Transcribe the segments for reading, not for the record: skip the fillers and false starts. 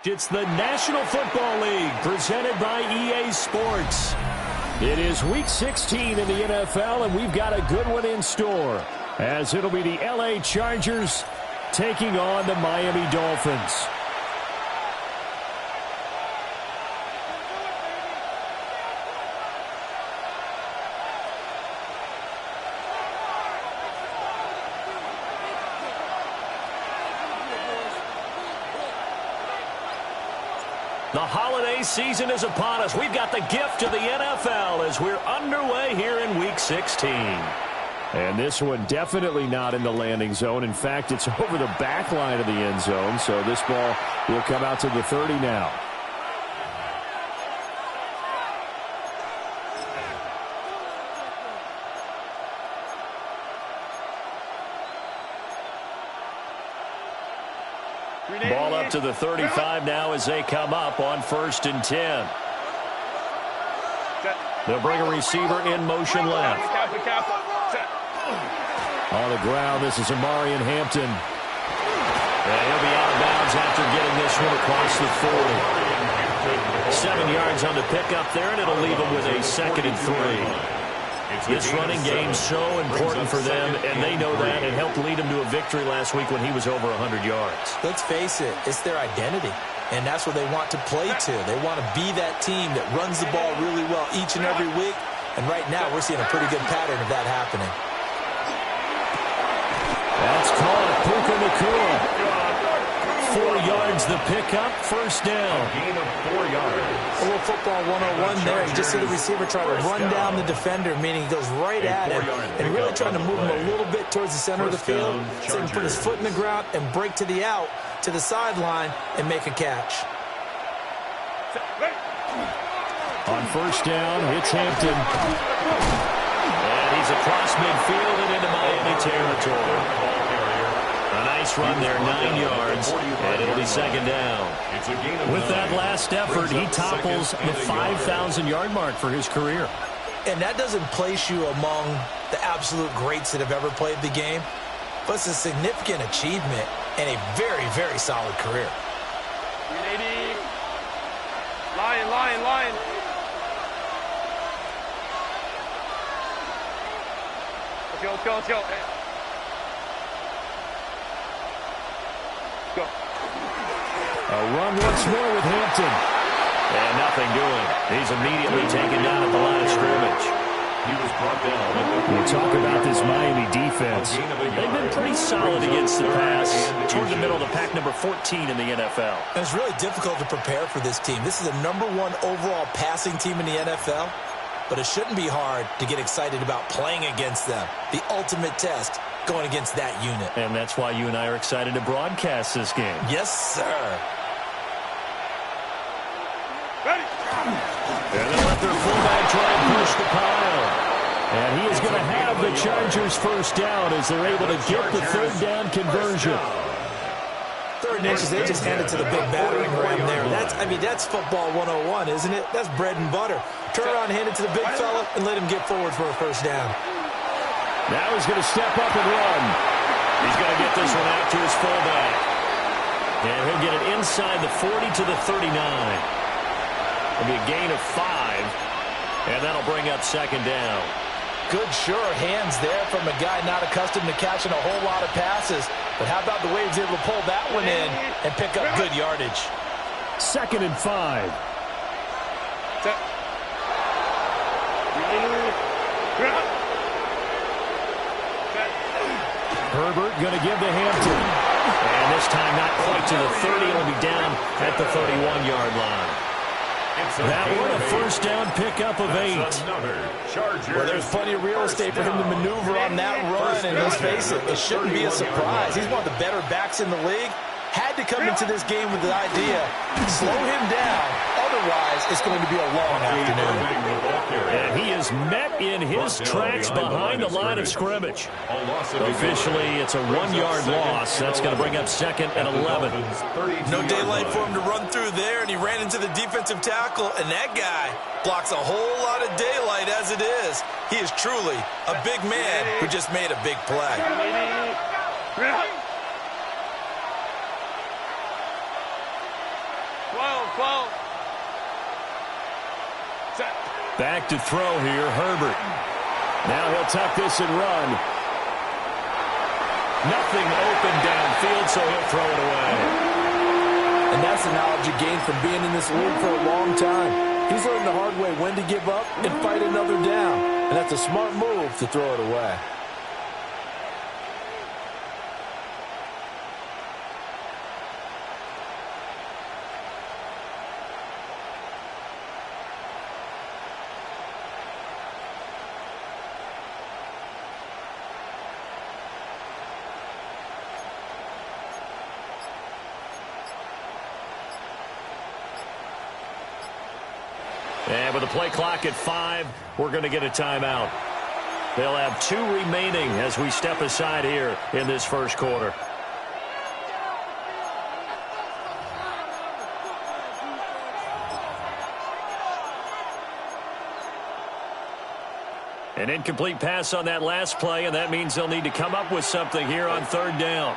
It's the National Football League presented by EA Sports. It is Week 16 in the NFL, and we've got a good one in store, as it'll be the LA Chargers taking on the Miami Dolphins. The holiday season is upon us. We've got the gift of the NFL as we're underway here in Week 16. And this one definitely not in the landing zone. In fact, it's over the back line of the end zone, so this ball will come out to the 30 now. Ball up to the 35 now as they come up on 1st and 10. They'll bring a receiver in motion left. On the ground, this is Amarian Hampton. And he'll be out of bounds after getting this one across the 40. 7 yards on the pickup there, and it'll leave him with a 2nd and 3. This running game's so important for them, and they know that. It helped lead them to a victory last week when he was over 100 yards. Let's face it, it's their identity, and that's what they want to play to. They want to be that team that runs the ball really well each and every week, and right now we're seeing a pretty good pattern of that happening. That's caught. Puka Nacua. 4 yards the pickup, 1st down. Gain of 4 yards. A little football 101 there. You just see the receiver try to run down the defender, meaning he goes right at him and really trying to move him a little bit towards the center of the field so he can put his foot in the ground and break to the out, to the sideline, and make a catch. On 1st down, it's Hampton. And he's across midfield and into Miami territory. A nice run there, 9 yards, and it'll be 2nd down. With that last effort, he topples the 5,000-yard mark for his career. And that doesn't place you among the absolute greats that have ever played the game, but it's a significant achievement and a very, very solid career. Lion. Let's go. Go. A run once more with Hampton. And nothing doing. He's immediately taken down at the line of scrimmage. He was brought down. We'll talk about this Miami defense. They've been pretty solid against the pass. Toward the middle of the pack, number 14 in the NFL. And it's really difficult to prepare for this team. This is the #1 overall passing team in the NFL, but it shouldn't be hard to get excited about playing against them. The ultimate test, going against that unit. And that's why you and I are excited to broadcast this game. Yes, sir. Ready. And they'll let their fullback try and push the pile. And he is going to have the Chargers 1st down as they're able to get the 3rd down conversion. 3rd and inches, they just hand it to the big battering ram there. That's football 101, isn't it? That's bread and butter. Turn around, hand it to the big fella, and let him get forward for a 1st down. Now he's going to step up and run. He's going to get this one out to his fullback. And he'll get it inside the 40 to the 39. It'll be a gain of 5, and that'll bring up 2nd down. Good, sure hands there from a guy not accustomed to catching a whole lot of passes. But how about the way he was able to pull that one in and pick up good yardage? 2nd and 5. Herbert going to give to Hampton. And this time not quite to the 30. It'll be down at the 31-yard line. That one a 1st down pickup of 8. Well, there's plenty of real estate for him to maneuver on that run, and let's face it, it shouldn't be a surprise. He's one of the better backs in the league. Had to come into this game with the idea, slow him down, otherwise it's going to be a long afternoon. And he is met in his tracks behind the line of scrimmage. Officially, it's a 1-yard loss. That's going to bring up 2nd and 11. No daylight for him to run through there, and he ran into the defensive tackle, and that guy blocks a whole lot of daylight as it is. He is truly a big man who just made a big play. 12. Set. Back to throw here, Herbert. Now he'll tuck this and run. Nothing open downfield, so he'll throw it away. And that's the knowledge he gained from being in this league for a long time. He's learned the hard way when to give up and fight another down. And that's a smart move to throw it away. And with the play clock at 5, we're going to get a timeout. They'll have 2 remaining as we step aside here in this first quarter. An incomplete pass on that last play, and that means they'll need to come up with something here on 3rd down.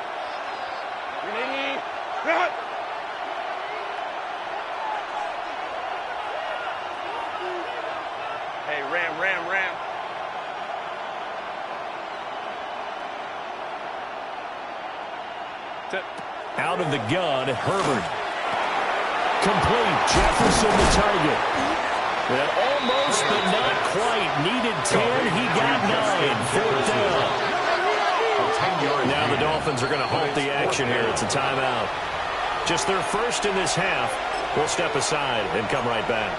Hey, ram. Out of the gun, Herbert. Complete. Jefferson the target. Well, almost, but not quite. Needed 10. He got 9. 4th down. Now the Dolphins are going to halt the action here. It's a timeout. Just their first in this half. We'll step aside and come right back.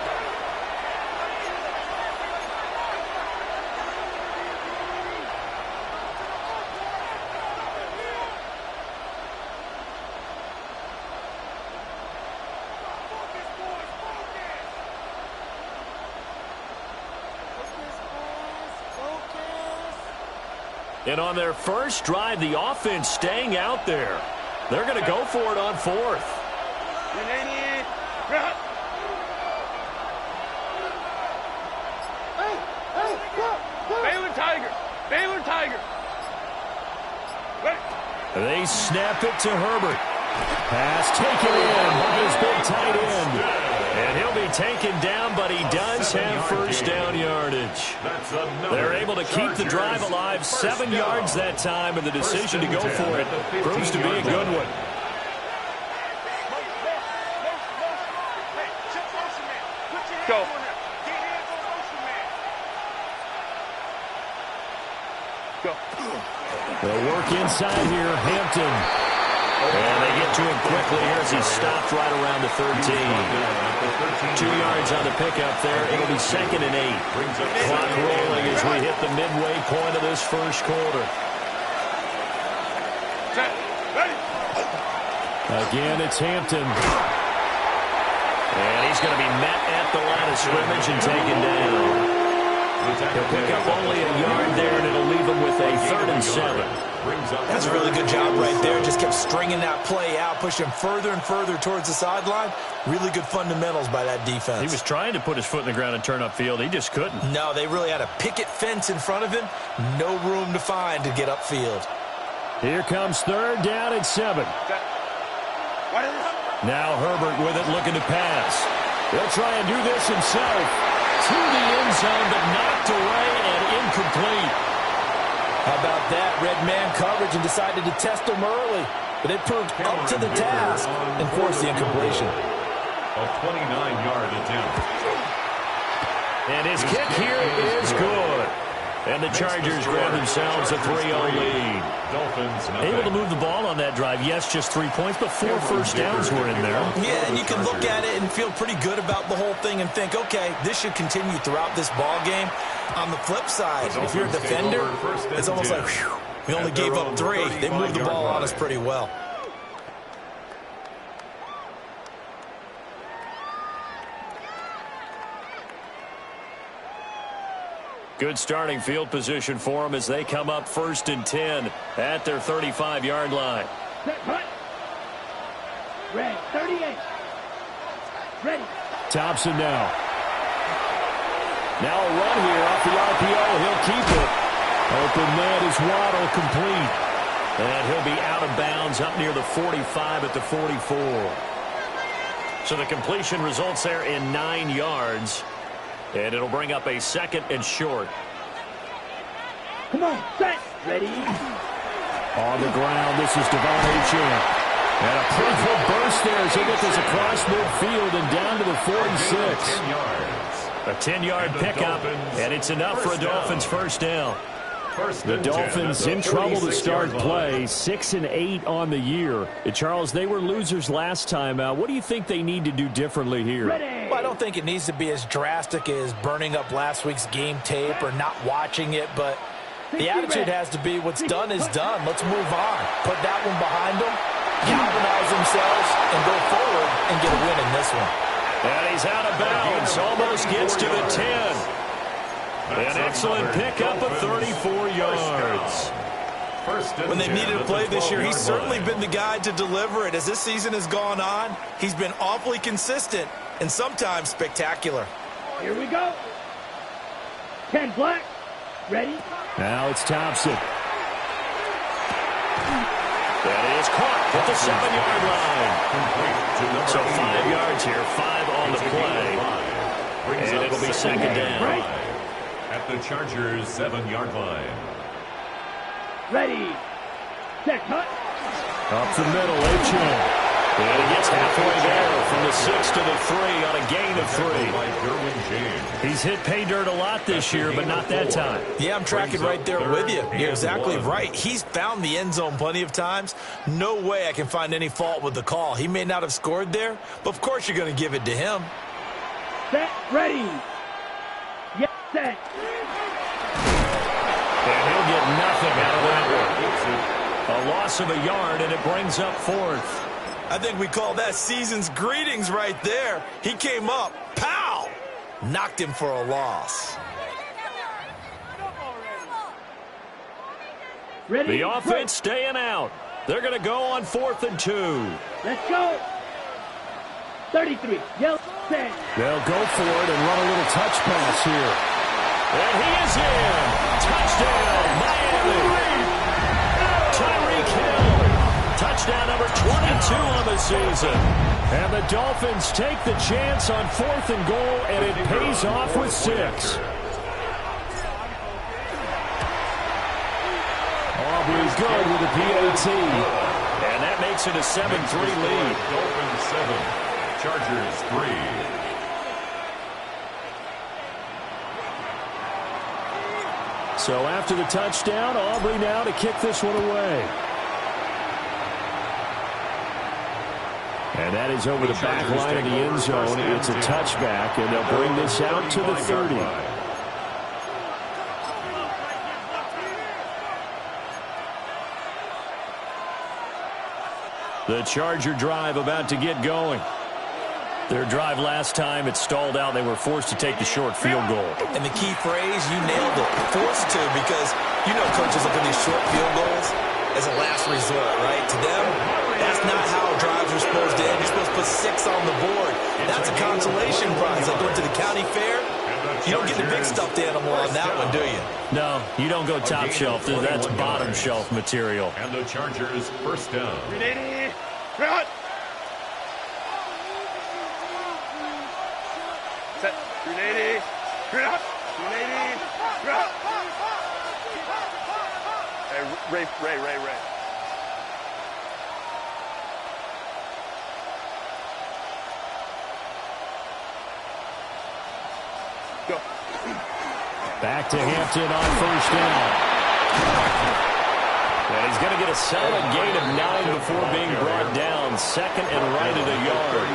And on their first drive, the offense staying out there. They're going to go for it on 4th. Baylor Tiger. They snap it to Herbert. Pass taken in by his big tight end. And he'll be taken down, but he does have first down yardage. They're able to keep the drive alive. 7 yards that time, and the decision to go for it proves to be a good one. Go. They'll work inside here, Hampton. And they get to him quickly here as he's stopped right around the 13. 2 yards on the pickup there. It'll be 2nd and 8. Clock rolling as we hit the midway point of this first quarter. Again, it's Hampton. And he's going to be met at the line of scrimmage and taken down. He'll pick up only a yard there, and it'll leave him with a 3rd and 7. That's a really good job right there. Just kept stringing that play out, pushing further and further towards the sideline. Really good fundamentals by that defense. He was trying to put his foot in the ground and turn upfield. He just couldn't. No, they really had a picket fence in front of him. No room to find to get upfield. Here comes 3rd down and 7. Now Herbert with it, looking to pass. He'll try and do this himself. To the end zone, but knocked away and incomplete. How about that? Red man coverage and decided to test him early. But they proved up to the task and forced the incompletion. A 29-yard attempt. And his kick here is good. And the Chargers grab themselves a 3-0 lead. Able to move the ball on that drive. Yes, just 3 points, but 4 first downs were in there. Yeah, and you can look at it and feel pretty good about the whole thing and think, okay, this should continue throughout this ball game. On the flip side, if you're a defender, it's almost like, whew, we only gave up 3. They moved the ball on us pretty well. Good starting field position for them as they come up 1st and 10 at their 35-yard line. Red, 38. Ready. Thompson now. Now a run here off the RPO. He'll keep it. Open man is Waddle, complete. And he'll be out of bounds up near the 45 at the 44. So the completion results there in 9 yards. And it'll bring up a 2nd and short. Come on, set, ready. On the ground, this is Devon Achane. And a playful burst there as he gets this across midfield and down to the 46. A 10-yard pickup, and it's enough for a Dolphins first down. The Dolphins in trouble to start play, 6-8 on the year. And Charles, they were losers last time out. What do you think they need to do differently here? Well, I don't think it needs to be as drastic as burning up last week's game tape or not watching it, but the attitude has to be what's done is done. Let's move on. Put that one behind them, galvanize themselves, and go forward and get a win in this one. And he's out of bounds, almost gets to the 10. An excellent pickup of 34 yards. When they needed a play this year, he's certainly been the guy to deliver it. As this season has gone on, he's been awfully consistent and sometimes spectacular. Here we go. 10 black, ready. Now it's Thompson. That is caught at the 7-yard line. So 5 yards here, 5 on the play. And it'll be 2nd down. At the Chargers' 7-yard line. Ready. Set, cut. Up the middle, Achane. And he gets halfway there from the 6 to the 3 on a gain of 3. He's hit pay dirt a lot this year, but not that time. Yeah, I'm tracking right there with you. You're exactly right. He's found the end zone plenty of times. No way I can find any fault with the call. He may not have scored there, but of course you're going to give it to him. Set, ready. Yes, set. And he'll get nothing out of that one. A loss of a yard, and it brings up 4th. I think we call that season's greetings right there. He came up, pow! Knocked him for a loss. Ready. The offense staying out. They're going to go on 4th and 2. Let's go. 33. Yellow, set. They'll go for it and run a little touch pass here. And he is in. Touchdown, Miami. Tyreek Hill. Touchdown number 22 on the season. And the Dolphins take the chance on 4th and goal, and it pays off with 6. Aubrey good with a PAT. And that makes it a 7-3 lead. Dolphins 7, Chargers 3. So after the touchdown, Aubrey now to kick this one away. And that is over the back line of the end zone. It's a touchback, and they'll bring this out to the 30. The Charger drive about to get going. Their drive last time, it stalled out. They were forced to take the short field goal. And the key phrase, you nailed it. Forced to, because you know coaches look at these short field goals as a last resort, right? To them, that's not how drives are supposed to end. You're supposed to put 6 on the board. That's a consolation prize. Like going to the county fair, you don't get the big stuffed animal on that one, do you? No, you don't go top shelf. That's bottom shelf material. And the Chargers first down. Ready. Run. Set. Ready. Run. Ready. Run. Hey, Ray. Go. Back to Hampton on first down. And he's going to get a solid gain of 9 before being brought down. 2nd and right at a yard.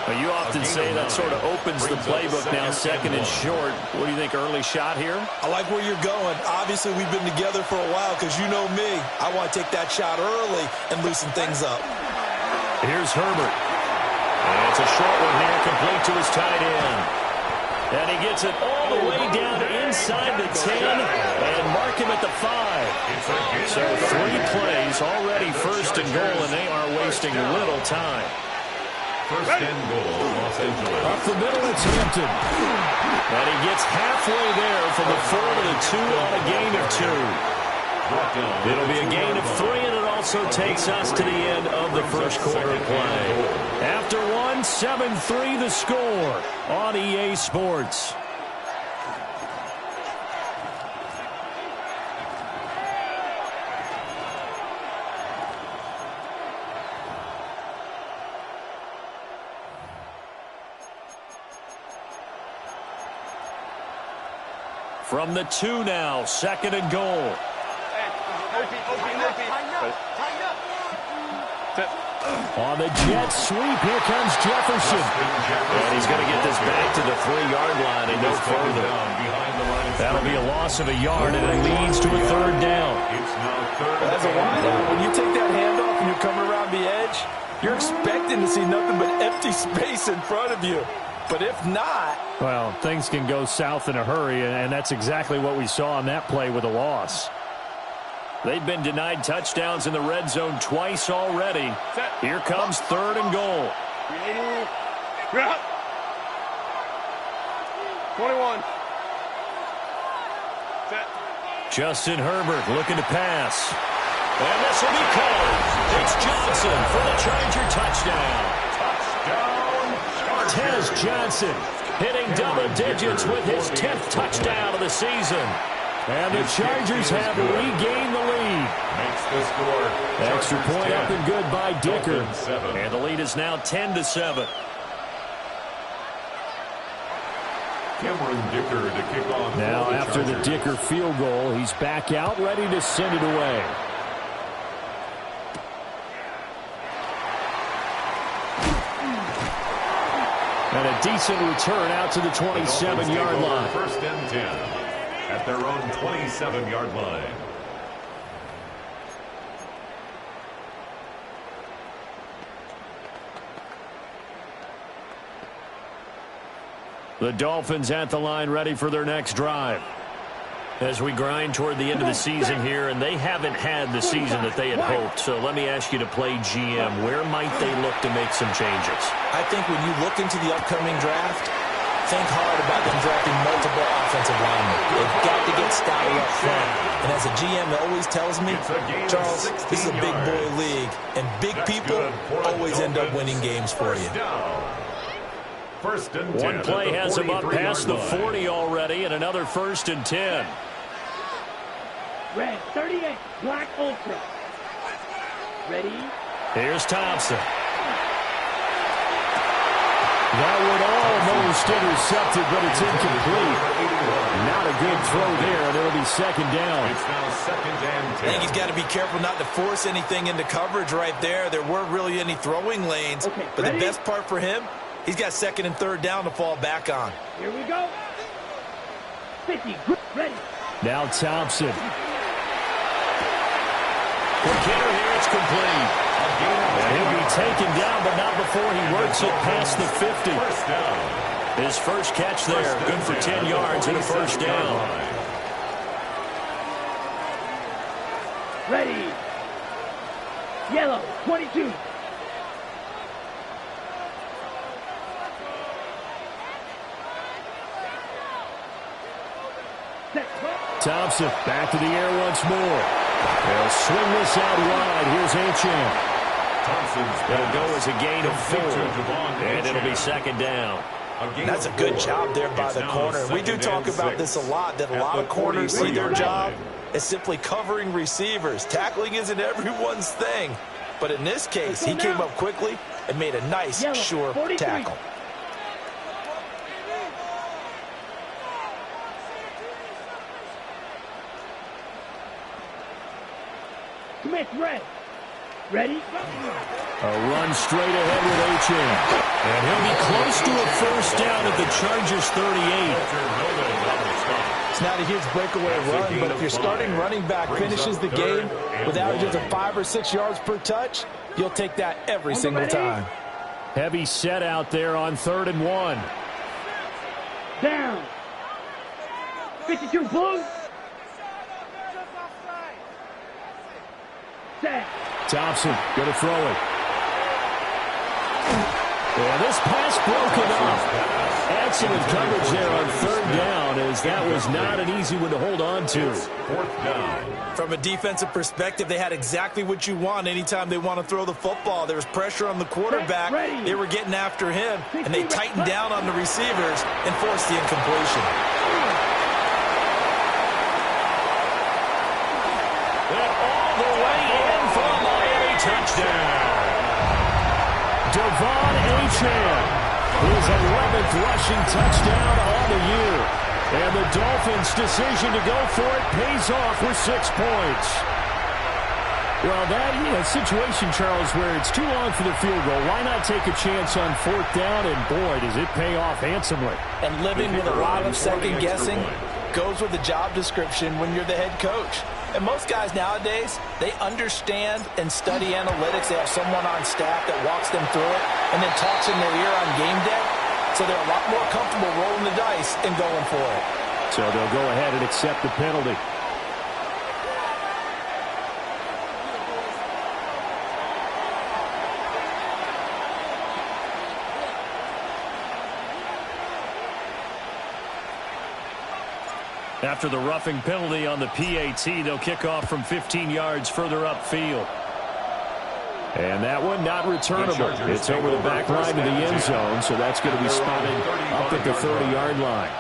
Now, you often say that sort of opens the playbook now, 2nd and short. What do you think, early shot here? I like where you're going. Obviously, we've been together for a while because you know me. I want to take that shot early and loosen things up. Here's Herbert. And it's a short one here, complete to his tight end. And he gets it all the way down inside the 10 and mark him at the 5. So 3 plays already first and goal, and they are wasting little time. First and goal, Los Angeles. Up the middle, it's Hampton. And he gets halfway there from the 4 to the 2 on a gain of 2. It'll be a gain of 3, and it also takes us to the end of the first quarter play. After one, 7-3 the score on EA Sports. From the 2 now, 2nd and goal. On the jet sweep, here comes Jefferson. And he's going to get this back to the 3-yard line and no further. That'll be a loss of a yard, and it leads to a 3rd down. As a wideout, when you take that handoff and you're coming around the edge, you're expecting to see nothing but empty space in front of you. But if not... Well, things can go south in a hurry, and that's exactly what we saw on that play with a loss. They've been denied touchdowns in the red zone twice already. Here comes 3rd and goal. 21. Justin Herbert looking to pass. And this will be called. It's Johnson for the Charger touchdown. Tez Johnson hitting double digits with his 10th touchdown of the season. And the Chargers have regained the lead. Makes the score. Extra point 10. up and good by Dicker. Dolphins 7. And the lead is now 10-7. Cameron Dicker to kick off. Now after the Dicker field goal, he's back out ready to send it away. And a decent return out to the 27-yard line. 1st and 10 at their own 27-yard line. The Dolphins at the line ready for their next drive. As we grind toward the end of the season here, and they haven't had the season that they had hoped. So let me ask you to play GM. Where might they look to make some changes? I think when you look into the upcoming draft, think hard about them drafting multiple offensive linemen. They've got to get stout up front. And as a GM always tells me, Charles, this is a big boy league, and big people always end up winning games for you. 1st and 10. One play has him up past the 40 already, and another 1st and 10. Red 38, black ultra. Ready? Here's Thompson. That would almost intercepted, but it's incomplete. Not a good throw there, and it'll be 2nd down. It's now 2nd and 10. I think he's got to be careful not to force anything into coverage right there. There weren't really any throwing lanes. Okay, but ready? the best part for him, he's got 2nd and 3rd down to fall back on. Here we go. 50, ready. Now Thompson. For Kenner here, it's complete. And he'll be taken down, but not before he works it past the 50. 1st down. His first catch there, good for 10 yards and a 1st down. Ready. Yellow, 22. Thompson back to the air once more. They'll swing this out wide. Here's Achane. It'll go as a gain of 4. And it'll be 2nd down. That's a good job there by the corner. We do talk about this a lot, that a lot of corners see their job as simply covering receivers. Tackling isn't everyone's thing. But in this case, he came up quickly and made a nice, sure tackle. Commit red. Ready? A run straight ahead with Achane. And he'll be close to a 1st down at the Chargers 38. It's not a huge breakaway run, but if your starting running back finishes the game with averages of 5 or 6 yards per touch, you'll take that every single time. Heavy set out there on 3rd and 1. Down. 52 blue. Set. Thompson going to throw it. And this pass broken up. Excellent coverage there on third down, as that was not an easy one to hold on to. Fourth down. From a defensive perspective, they had exactly what you want anytime they want to throw the football. There was pressure on the quarterback. They were getting after him, and they tightened down on the receivers and forced the incompletion. And all the way in for a Miami touchdown. Devon Achane. His 11th rushing touchdown on the year. And the Dolphins' decision to go for it pays off with 6 points. Well, that situation, Charles, where it's too long for the field goal, why not take a chance on fourth down? And, boy, does it pay off handsomely. And living with a lot of second guessing goes with the job description when you're the head coach. And most guys nowadays, they understand and study analytics. They have someone on staff that walks them through it and then talks in their ear on game day. So they're a lot more comfortable rolling the dice and going for it. So they'll go ahead and accept the penalty. After the roughing penalty on the PAT, they'll kick off from 15 yards further upfield. And that one not returnable. It's over the back line to the end zone, so that's going to be spotted up at the 30-yard line.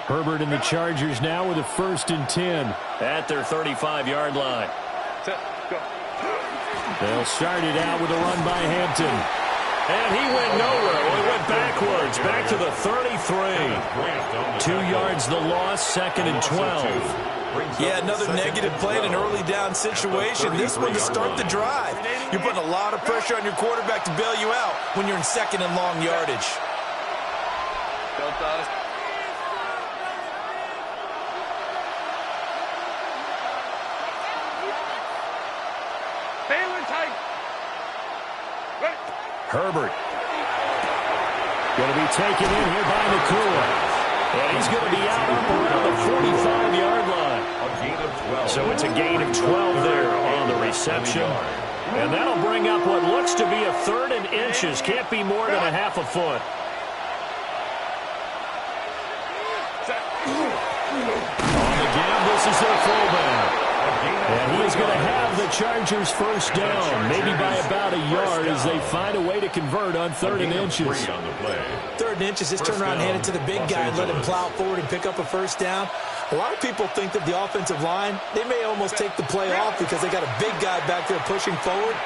Herbert and the Chargers now with a 1st and 10 at their 35-yard line. Set, go. They'll start it out with a run by Hampton. And he went nowhere. Well, he went backwards, back to the 33. 2 yards the loss, 2nd and 12. Yeah, another negative play in an early down situation. This one to start the drive. You're putting a lot of pressure on your quarterback to bail you out when you're in 2nd and long yardage. Herbert. Going to be taken in here by Nakua. And he's going to be out up around the 45-yard line. So it's a gain of 12 there on the reception. And that'll bring up what looks to be a 3rd and inches. Can't be more than a half a foot. On the gamble, this is their fullback. And he is going to have the Chargers 1st down, maybe by about a yard as they find a way to convert on 3rd and inches. 3rd and inches, just turn around and hand it to the big guy and let him plow forward and pick up a 1st down. A lot of people think that the offensive line, they may almost take the play off because they got a big guy back there pushing forward.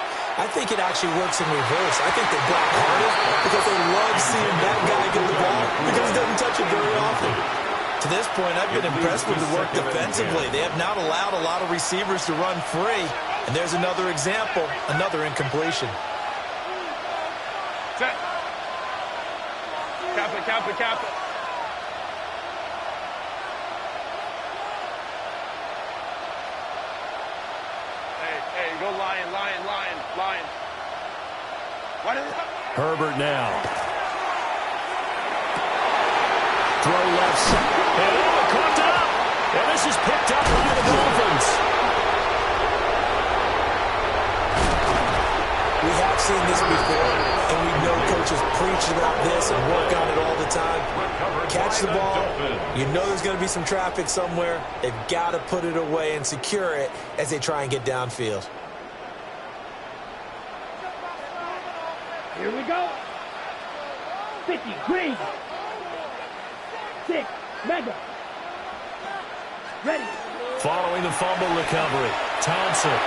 I think it actually works in reverse. I think they block harder because they love seeing that guy get the ball because he doesn't touch it very often. To this point, I've been impressed with the work defensively. They have not allowed a lot of receivers to run free. And there's another example, another incompletion. Set. Cap it, cap it, cap it. Hey, go lion, lion, lion, lion. What is that? Herbert now. Throw left side. And caught up. And this is picked up by the Dolphins. We have seen this before, and we know coaches preach about this and work on it all the time. Catch the ball. You know there's going to be some traffic somewhere. They've got to put it away and secure it as they try and get downfield. Here we go. 50, green. 6, mega. Ready. Following the fumble recovery, Townsend.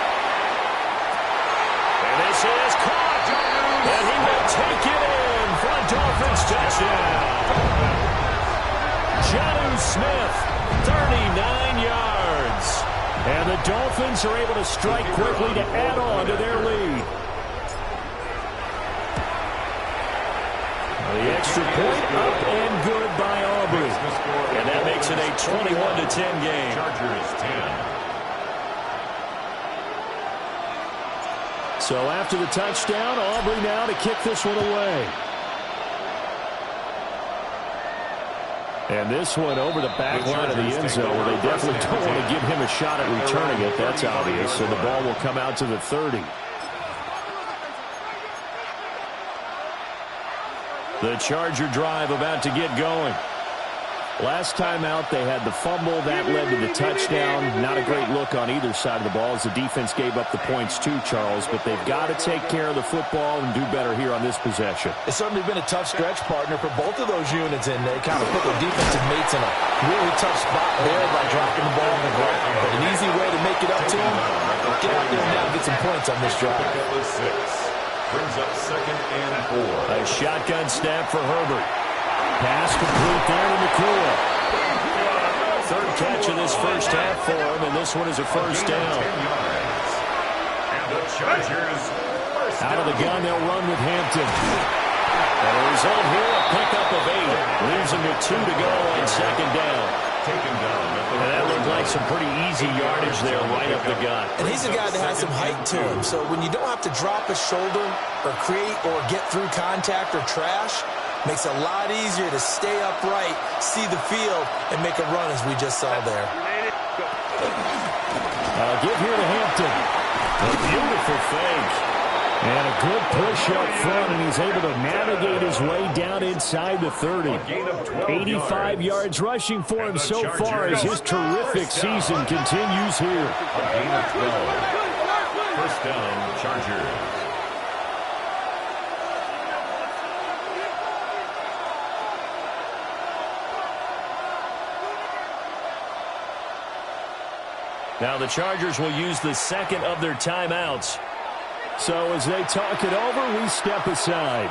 And this is caught. And he will take it in for a Dolphins touchdown. Jonnu Smith, 39 yards. And the Dolphins are able to strike quickly to add on to their lead. The extra point up and good by Aubrey. And that makes it a 21-10 game. Chargers 10. So after the touchdown, Aubrey now to kick this one away. And this one over the back line of the end zone. Well, they definitely don't want to give him a shot at returning it. That's obvious. So the ball will come out to the 30. The Charger drive about to get going. Last time out, they had the fumble. That led to the touchdown. Not a great look on either side of the ball as the defense gave up the points too, Charles. But they've got to take care of the football and do better here on this possession. It's certainly been a tough stretch, partner, for both of those units, and they kind of put their defensive mates in a really tough spot there by dropping the ball on the ground. But an easy way to make it up to them, get out there and now get some points on this drive. Brings up 2nd and 4. A shotgun snap for Herbert. Pass complete there to Nakua. Third catch of this first half for him, and this one is a first down. And the Chargers out of the gun, they'll run with Hampton. And the result here, a pickup of 8. Leaves him with 2 to go on 2nd down. Taken down. And that looked like some pretty easy yardage there right up the gut. And he's a guy that has some height to him, so when you don't have to drop a shoulder or create or get through contact or trash, makes it a lot easier to stay upright, see the field, and make a run as we just saw there. Give here to Hampton. A beautiful fake. And a good push up front, and he's able to navigate his way down inside the 30. 85 yards rushing for him so far as his terrific season continues here. A gain of 12. First down, Chargers. Now the Chargers will use the second of their timeouts. So as they talk it over, we step aside.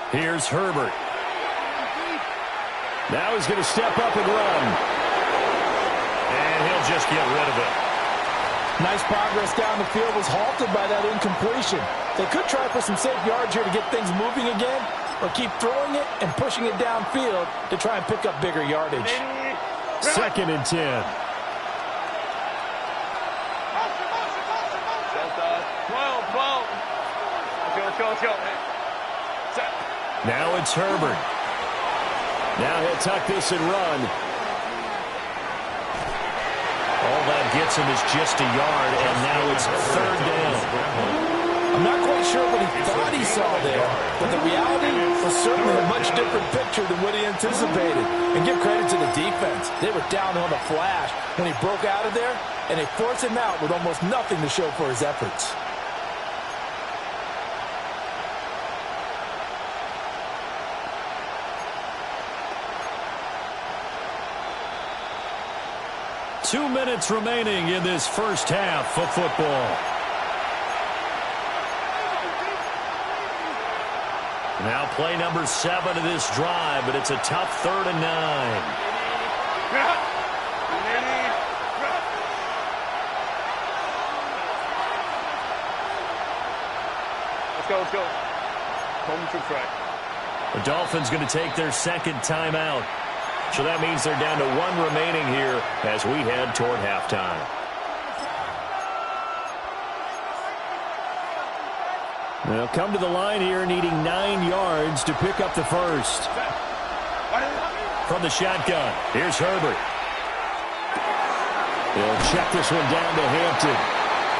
Here's Herbert. Now he's going to step up and run. And he'll just get rid of it. Nice progress down the field, was halted by that incompletion. They could try for some safe yards here to get things moving again, or keep throwing it and pushing it downfield to try and pick up bigger yardage. 2nd and 10. Now it's Herbert. Now he'll tuck this and run. All that gets him is just a yard, and now it's 3rd down. I'm not quite sure what he thought he saw there, but the reality was certainly a much different picture than what he anticipated. And give credit to the defense. They were down on a flash when he broke out of there, and they forced him out with almost nothing to show for his efforts. Two minutes remaining in this first half of football. Now play number 7 of this drive, but it's a tough 3rd and 9. Let's go. Home to track. The Dolphins going to take their 2nd timeout. So that means they're down to 1 remaining here as we head toward halftime. They'll come to the line here needing 9 yards to pick up the first. From the shotgun, here's Herbert. They'll check this one down to Hampton.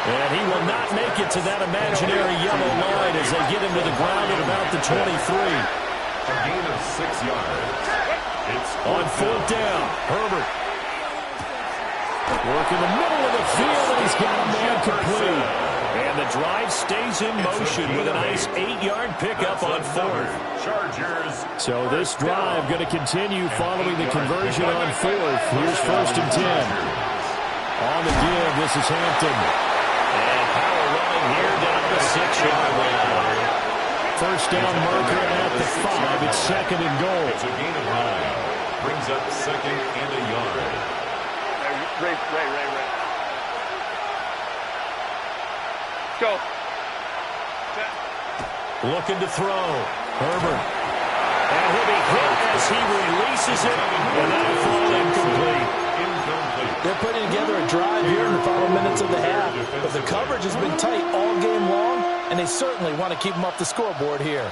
And he will not make it to that imaginary yellow line as they get him to the ground at about the 23. A gain of 6 yards. On 4th down, Herbert. Work in the middle of the field, and he's got a man complete. And the drive stays in motion with a nice 8-yard pickup on 4th. Chargers. So this drive going to continue following the conversion on 4th. Here's 1st and 10. On the give, this is Hampton. And power running here down the 6-yard line. First down marker at the 5. It's second and goal. It's a gain of 9. Brings up second and a yard. Ray. Go. Looking to throw. Herbert. And he'll be hit as he releases it. And that'll fall incomplete. They're putting together a drive here in the final minutes of the half, but the coverage has been tight all game long, and they certainly want to keep them off the scoreboard here.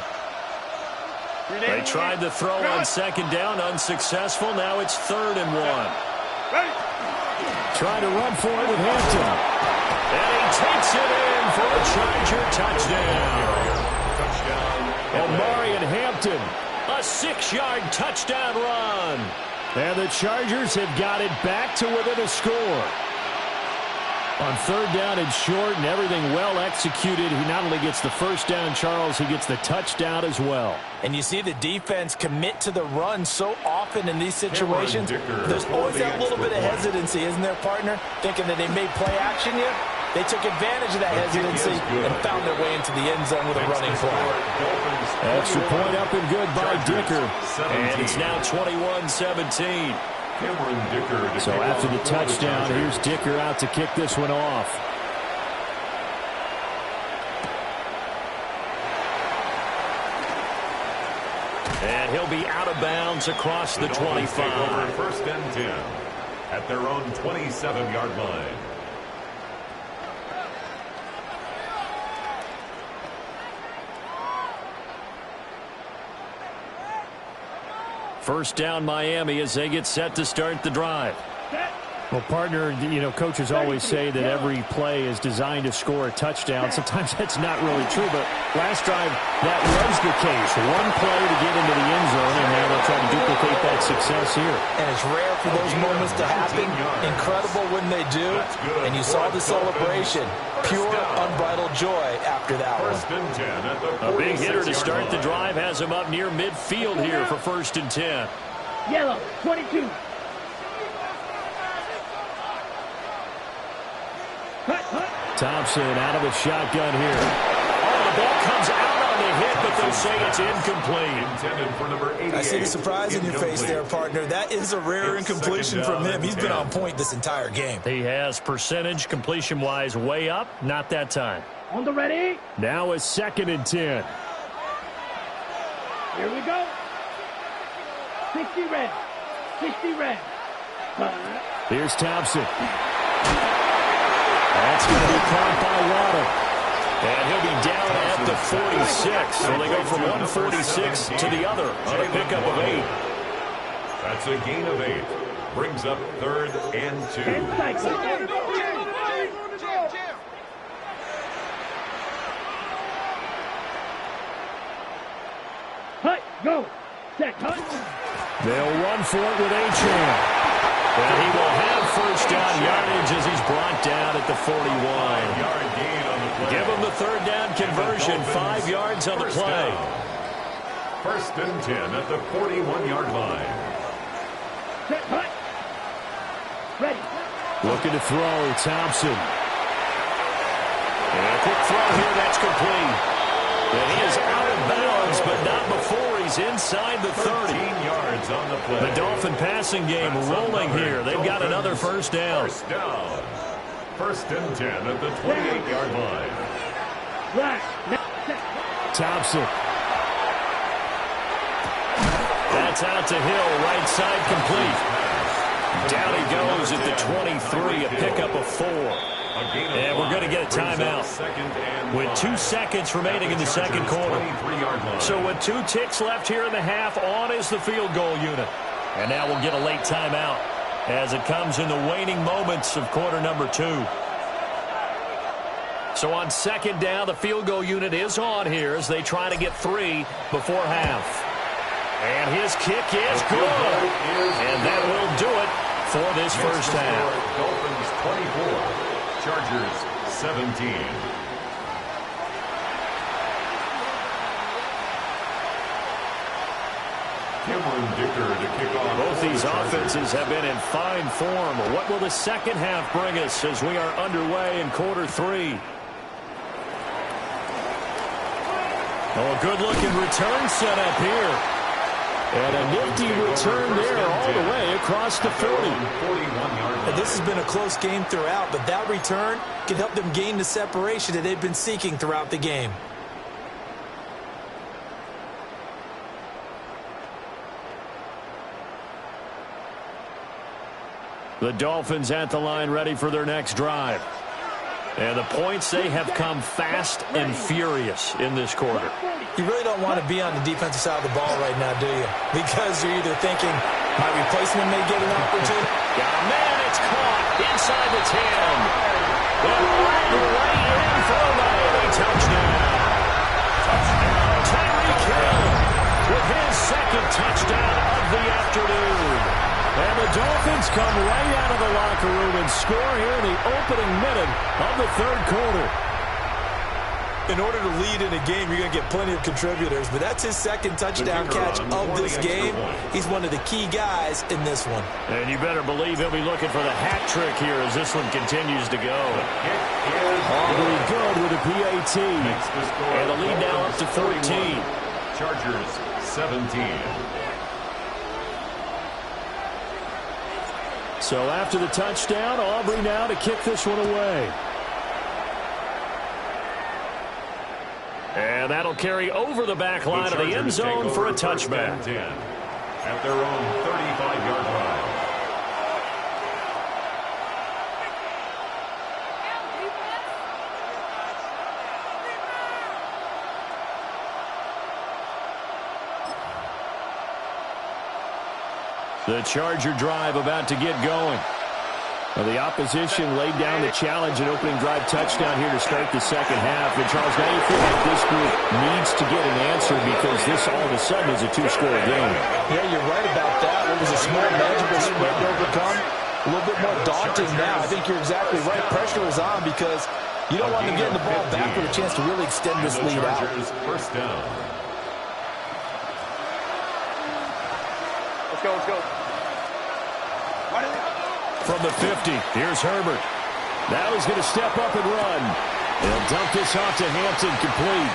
They tried to throw on second down, unsuccessful. Now it's 3rd and 1. Trying to run for it with Hampton. And he takes it in for a Charger touchdown. Omari and Hampton, a 6-yard touchdown run. And the Chargers have got it back to within a score. On 3rd down and short, and everything well executed. He not only gets the first down, Charles, he gets the touchdown as well. And you see the defense commit to the run so often in these situations. There's always that little bit of hesitancy, isn't there, partner? Thinking that they may play action here. They took advantage of that hesitancy and found their way into the end zone with a running play. Extra point up and good by Dicker. And it's now 21-17. So after the touchdown, here's Dicker out to kick this one off. And he'll be out of bounds across the 25. First and 10 at their own 27-yard line. First down Miami as they get set to start the drive. Well, partner, you know, coaches always say that every play is designed to score a touchdown. Sometimes that's not really true, but last drive that was the case. One play to get into the end zone, and now they'll try to duplicate that success here. And it's rare for those moments to happen. Incredible when they do. And you saw the celebration. Pure, unbridled joy after that one. A big hitter to start the drive has him up near midfield here for 1st and 10. Yellow, 22. Thompson out of the shotgun here. Oh, the ball comes out on the hit, but they'll say it's incomplete. I see the surprise in your face there, partner. That is a rare incompletion from him. He's been on point this entire game. He has percentage completion-wise way up. Not that time. On the ready. Now it's 2nd and 10. Here we go. 60 red. 60 red. Here's Thompson. That's going to be caught by Waddle. And he'll be down at the 46. So they go from 146 to the other on a pickup of 8. That's a gain of 8. Brings up 3rd and 2. Hut, go. Set, hut. They'll run for it with Achane. And he will have first down yardage as he's brought down at the 41. Give him the 3rd down conversion, 5 yards on the play. 1st and 10 at the 41-yard line. Set, hut. Ready. Looking to throw, Thompson. And a quick throw here, that's complete. And he is out of bounds, but not before he's inside the 30. 13 yards on the play. The Dolphin passing game rolling here. They've got another first down. First down. 1st and 10 at the 28-yard line. Thompson. That's out to Hill, right side complete. Down he goes at the 23, a pickup of 4. And we're going to get a timeout with 2 seconds remaining in the second quarter. So with 2 ticks left here in the half, on is the field goal unit. And now we'll get a late timeout as it comes in the waning moments of quarter number 2. So on 2nd down, the field goal unit is on here as they try to get 3 before half. And his kick is good. And that will do it for this first half. Dolphins 24. Chargers 17. Cameron Dicker to kick off. Both these offenses have been in fine form. What will the second half bring us as we are underway in quarter 3? Oh, a good-looking return set up here. And a nifty return there all the way across the 40. And this has been a close game throughout, but that return can help them gain the separation that they've been seeking throughout the game. The Dolphins at the line ready for their next drive. And the points, they have come fast and furious in this quarter. You really don't want to be on the defensive side of the ball right now, do you? Because you're either thinking, my replacement may get an opportunity. Yeah, man, it's caught inside the 10. And right in for a Miami touchdown. Tyreek Hill with his second touchdown of the afternoon. And the Dolphins come right out of the locker room and score here in the opening minute of the third quarter. In order to lead in a game, you're going to get plenty of contributors, but that's his second touchdown catch of this game. He's one of the key guys in this one. And you better believe he'll be looking for the hat trick here as this one continues to go. Aubrey good with a PAT. And the lead now up to 14. Chargers 17. So after the touchdown, Aubrey now to kick this one away. And that'll carry over the back line of the end zone for a touchback. At their own 35-yard line. The Charger drive about to get going. Well, the opposition laid down the challenge and opening drive touchdown here to start the second half. And Charles, now you feel like this group needs to get an answer because this all of a sudden is a two-score game. Yeah, you're right about that. It was a small, manageable spread to overcome. A little bit more daunting now. I think you're exactly right. Pressure is on because you don't want them getting the ball back with a chance to really extend this lead out. First down. Let's go, let's go. From the 50, here's Herbert. Now he's going to step up and run. They'll dump this off to Hampton, complete.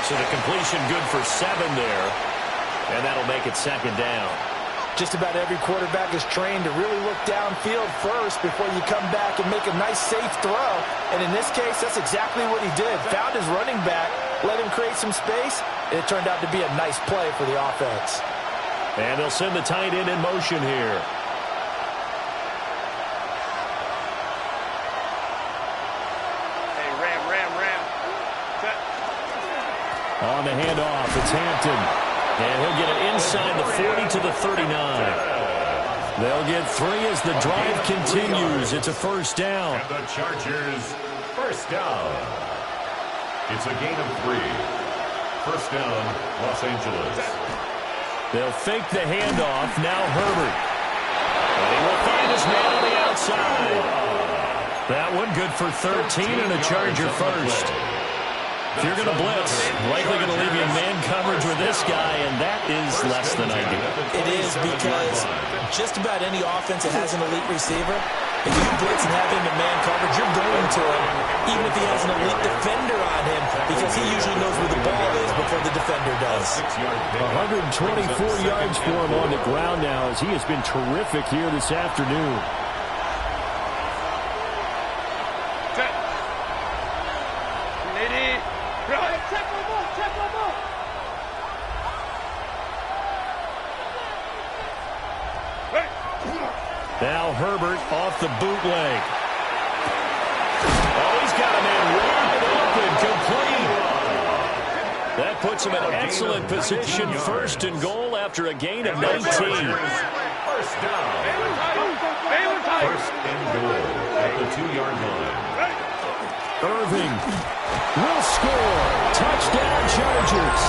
So the completion good for 7 there. And that'll make it second down. Just about every quarterback is trained to really look downfield first before you come back and make a nice, safe throw. And in this case, that's exactly what he did. Found his running back, let him create some space, and it turned out to be a nice play for the offense. And they'll send the tight end in motion here. On the handoff, it's Hampton. And he'll get it inside the 40 to the 39. They'll get 3 as the drive continues. It's a first down. And the Chargers, first down. It's a gain of 3. First down, Los Angeles. They'll fake the handoff. Now Herbert. And he will find his man on the outside. That one good for 13 and a Charger first. If you're going to blitz, likely going to leave you in man coverage with this guy, and that is less than ideal. It is because just about any offense that has an elite receiver, if you blitz and have him in man coverage, you're going to him, even if he has an elite defender on him, because he usually knows where the ball is before the defender does. 124 yards for him on the ground now as he has been terrific here this afternoon. Now Herbert off the bootleg. Oh, he's got a man wide open, complete. That puts him in excellent position, first and goal after a gain of 19. First down. First and goal at the 2-yard line. Irving will score. Touchdown, Chargers.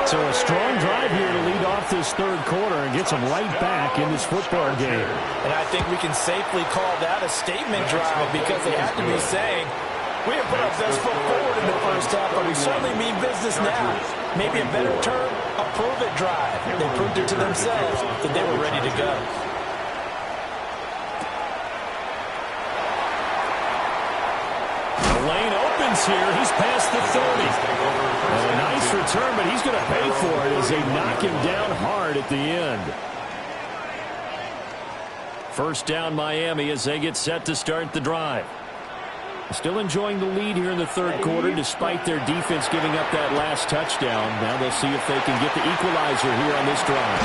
So a strong drive here to lead off this third quarter and gets them right back in this football game. And I think we can safely call that a statement drive because they had to be saying, we have put our best foot forward in the first half, but we certainly mean business now. Maybe a better term, A prove-it drive. They proved it to themselves that they were ready to go. The lane opens here. He's past the 30. And a nice return, but he's going to pay for it as they knock him down hard at the end. First down, Miami, as they get set to start the drive. Still enjoying the lead here in the third quarter, despite their defense giving up that last touchdown. Now they'll see if they can get the equalizer here on this drive.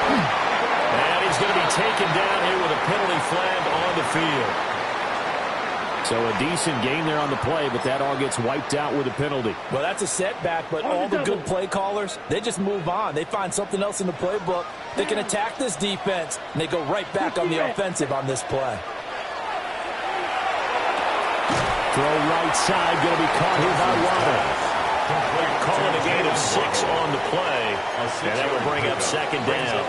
And he's going to be taken down here with a penalty flag on the field. So a decent game there on the play, but that all gets wiped out with a penalty. Well, that's a setback, but all the good play callers, they just move on. They find something else in the playbook. They can attack this defense, and they go right back on the offensive on this play. Throw right side, going to be caught here by Waddle. Calling a gain of 6 on the play, and that will bring up second down.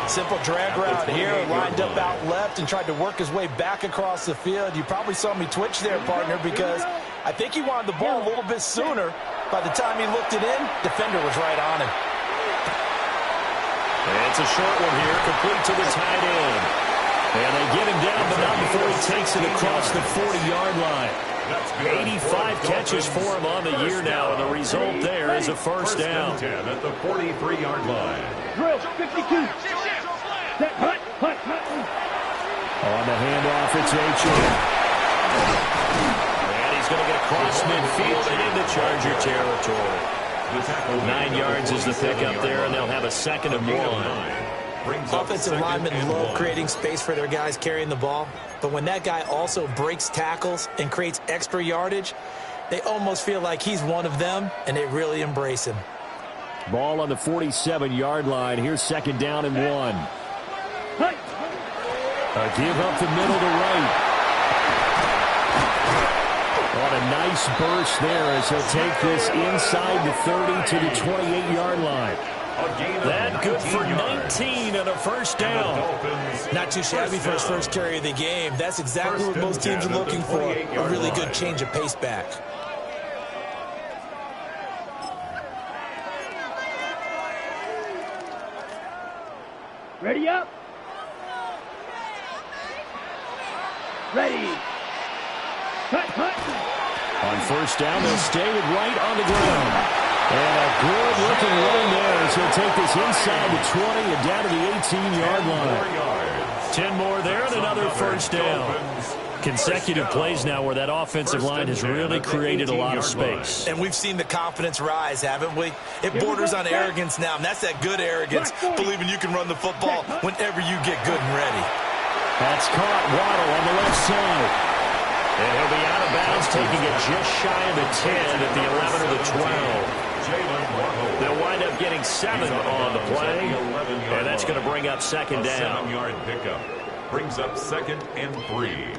Simple drag route here, lined up out left and tried to work his way back across the field. You probably saw me twitch there, partner, because I think he wanted the ball a little bit sooner. By the time he looked it in, defender was right on him. And it's a short one here, complete to the tight end. And they get him down, but not before he takes it across the 40-yard line. 85 catches for him on the year now, and the result there is a first down. 10 at the 43-yard line. Drill 52. Set, hut. On the handoff, it's A-Chain. And he's going to get across midfield and into Charger territory. 9 yards is the pickup there, and they'll have a second and 1. Offensive linemen love creating space for their guys carrying the ball, but when that guy also breaks tackles and creates extra yardage, they almost feel like he's one of them, and they really embrace him. Ball on the 47-yard line. Here's second down and 1. A give up the middle to right. On a nice burst there as he'll take this inside the 30 to the 28-yard line. That good for 19 and a first down. Not too shabby for his first carry of the game. That's exactly what most teams are looking for. A really good change of pace back. Ready up. Ready. Hut. On first down, they'll stay with right on the ground. And a good-looking run there as he'll take this inside the 20 and down to the 18-yard line. 10 more there and another first down. Consecutive plays now where that offensive line has really created a lot of space. And we've seen the confidence rise, haven't we? It borders on arrogance now, and that's that good arrogance, believing you can run the football whenever you get good and ready. That's caught. Waddle on the left side. And he'll be out of bounds, taking it just shy of the 10 at the 11 or the 12. They'll wind up getting 7 on the play, and that's going to bring up second down. 7-yard pickup brings up second and 3.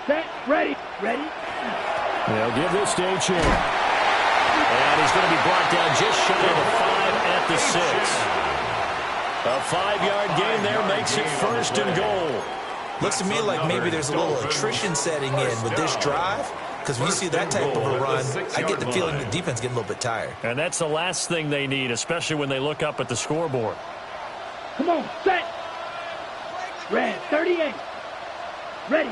Set, ready. They'll give this to A-Chain. And he's going to be brought down just shy of the 5 at the 6. A 5-yard gain there makes it first and goal. Looks to me like maybe there's a little attrition setting in with this drive, because when you see that type of a run, I get the feeling the defense getting a little bit tired. And that's the last thing they need, especially when they look up at the scoreboard. Come on, set. Red, 38. Ready.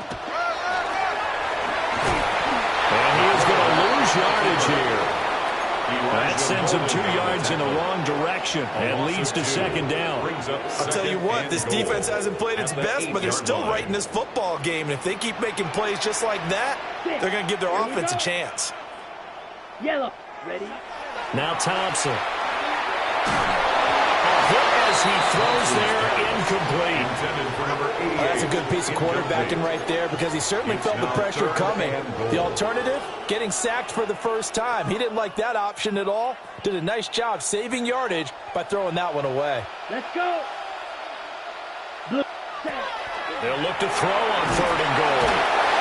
And he is going to lose yardage here. That sends him 2 yards in the wrong direction and leads to second down. I'll tell you what, this defense hasn't played its best, but they're still right in this football game. And if they keep making plays just like that, they're going to give their offense a chance. Yellow. Ready. Now Thompson. A hit as he throws there, incomplete. That's a good piece of quarterbacking right there, because he certainly felt the pressure coming. The alternative, getting sacked for the first time. He didn't like that option at all. Did a nice job saving yardage by throwing that one away. Let's go. Blue. They'll look to throw on 3rd and goal.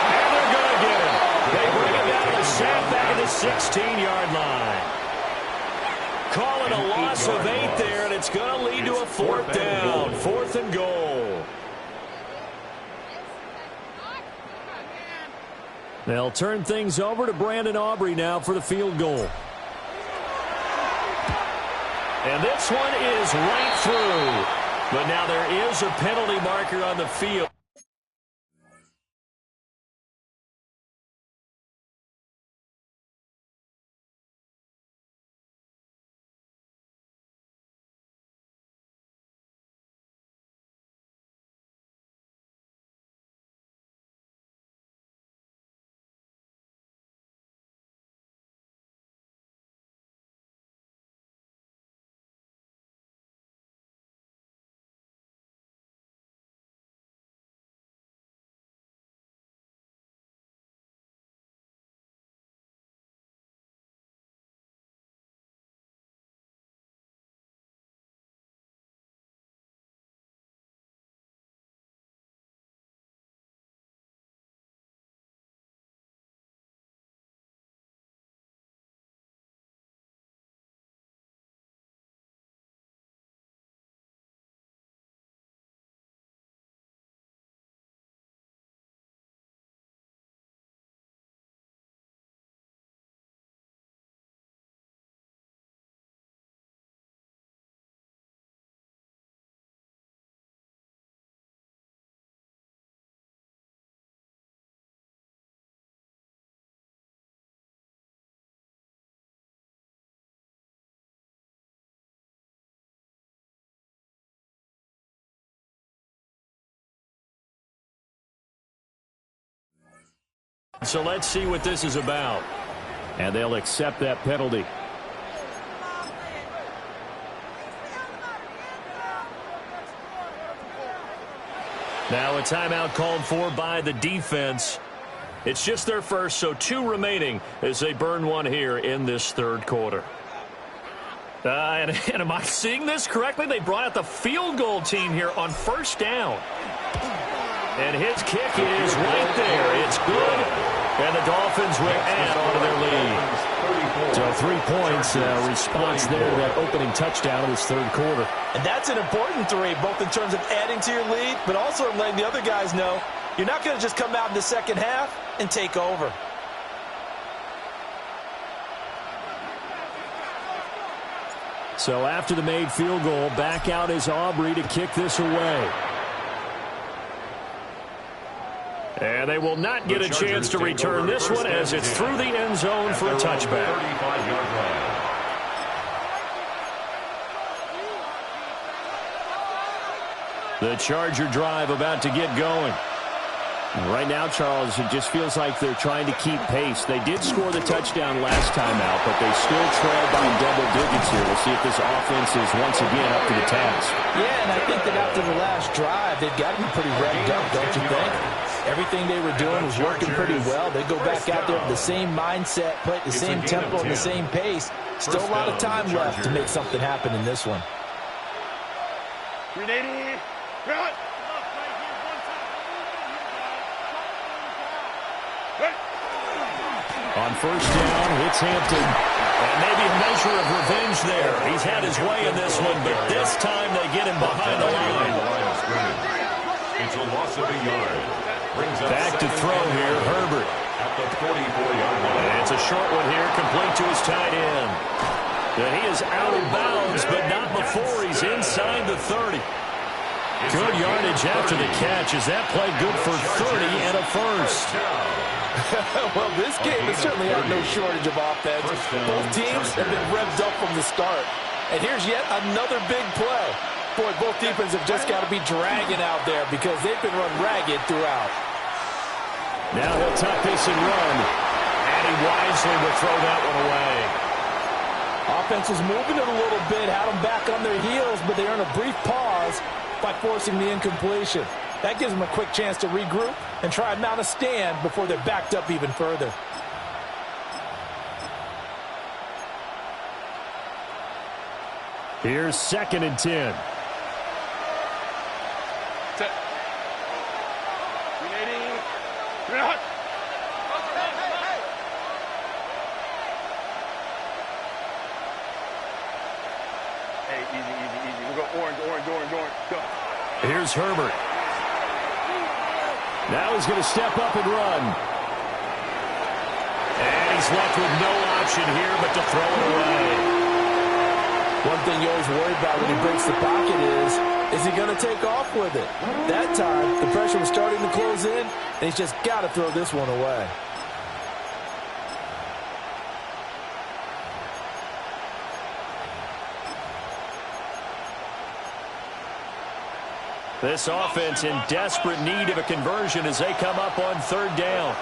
And they're going to get him. They bring him down to the sack back at the 16-yard line. Call it a loss of 8 there, and it's going to lead to a 4th down. 4th and goal. They'll turn things over to Brandon Aubrey now for the field goal. And this one is right through. But now there is a penalty marker on the field. So let's see what this is about. And they'll accept that penalty. Now a timeout called for by the defense. It's just their first, so 2 remaining as they burn one here in this third quarter. And am I seeing this correctly? They brought out the field goal team here on first down. And his kick is right there. It's good. And the Dolphins will add on to their lead. So 3 points, response there to that opening touchdown in this third quarter. And that's an important 3, both in terms of adding to your lead, but also in letting the other guys know you're not going to just come out in the second half and take over. So after the made field goal, back out is Aubrey to kick this away. And they will not get a chance to return this one as it's through the end zone for a touchback. The Charger drive about to get going. Right now, Charles, it just feels like they're trying to keep pace. They did score the touchdown last time out, but they still trail by double digits here. We'll see if this offense is once again up to the task. Yeah, and I think that after the last drive, they've got to be pretty revved up, don't you think? Everything they were doing was working pretty well. They go back out there with the same mindset, play at the same tempo and the same pace. Still a lot of time left to make something happen in this one. 380, cut. On first down, it's Hampton. And maybe a measure of revenge there. He's had his way in this one, but this time they get him behind the line. It's a loss of a yard. Back to throw here, Herbert. At the 44-yard line. And it's a short one here, complete to his tight end. And he is out of bounds, but not before he's inside the 30. Good yardage after the catch. Is that play good for 30 and a first? Well, this game has certainly had no shortage of offense. Both teams have been revved up from the start. And here's yet another big play. Boy, both defenses have just got to be dragging out there because they've been run ragged throughout. Now he'll tuck this and run. And he wisely will throw that one away. Offense was moving it a little bit, had them back on their heels, but they earned a brief pause by forcing the incompletion. That gives them a quick chance to regroup and try and mount a stand before they're backed up even further. Here's 2nd and 10. Set. 380, 300. Hey, easy. We'll go orange. Go. Here's Herbert. Now he's going to step up and run. he's left with no option here but to throw it away. One thing you always worry about when he breaks the pocket is he going to take off with it? That time, the pressure was starting to close in, and he's just got to throw this one away. This offense in desperate need of a conversion as they come up on third down.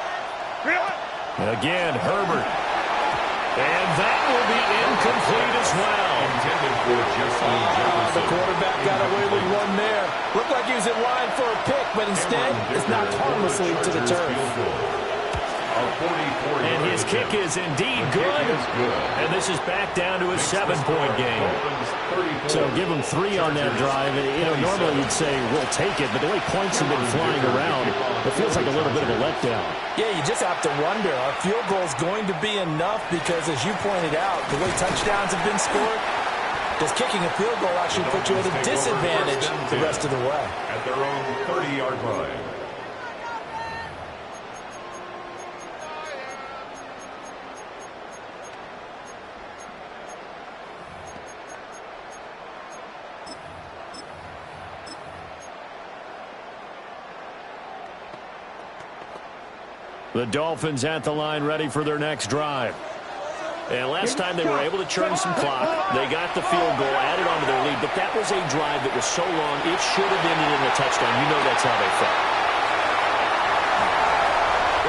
Again, Herbert. And that will be incomplete as well. The quarterback got away with one there. Looked like he was in line for a pick, but instead, it's knocked harmlessly to the turf. And his kick is indeed good. And this is back down to a 7-point game. So give him 3 on that drive. You know, normally you'd say, we'll take it, but the way points have been flying around, it feels like a little bit of a letdown. Yeah, you just have to wonder, are field goals going to be enough? Because as you pointed out, the way touchdowns have been scored, does kicking a field goal actually put you at a disadvantage the rest of the way? At their own 30-yard line. The Dolphins at the line ready for their next drive. And last time they were able to churn some clock. They got the field goal, added on to their lead, but that was a drive that was so long, it should have ended in a touchdown. You know that's how they felt.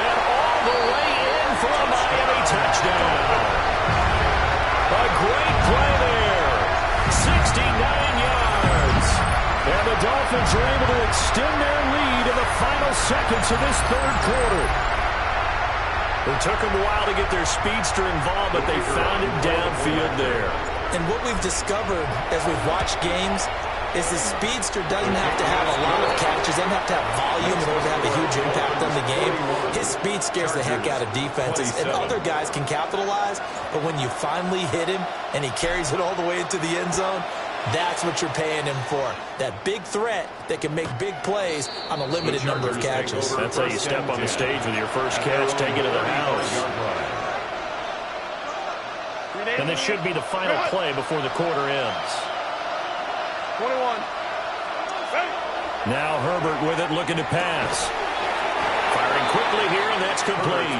And all the way in for a Miami touchdown. A great play there. 69 yards. And the Dolphins are able to extend their lead in the final seconds of this third quarter. It took them a while to get their speedster involved, but they found it downfield there. And what we've discovered as we've watched games is the speedster doesn't have to have a lot of catches, doesn't have to have volume in order to have a huge impact on the game. His speed scares the heck out of defenses, and other guys can capitalize, but when you finally hit him and he carries it all the way into the end zone, that's what you're paying him for. That big threat that can make big plays on a limited number of catches. That's how you step on the stage with your first catch, take it to the house. And this should be the final play before the quarter ends. 21. Now Herbert with it, looking to pass. Firing quickly here, and that's complete.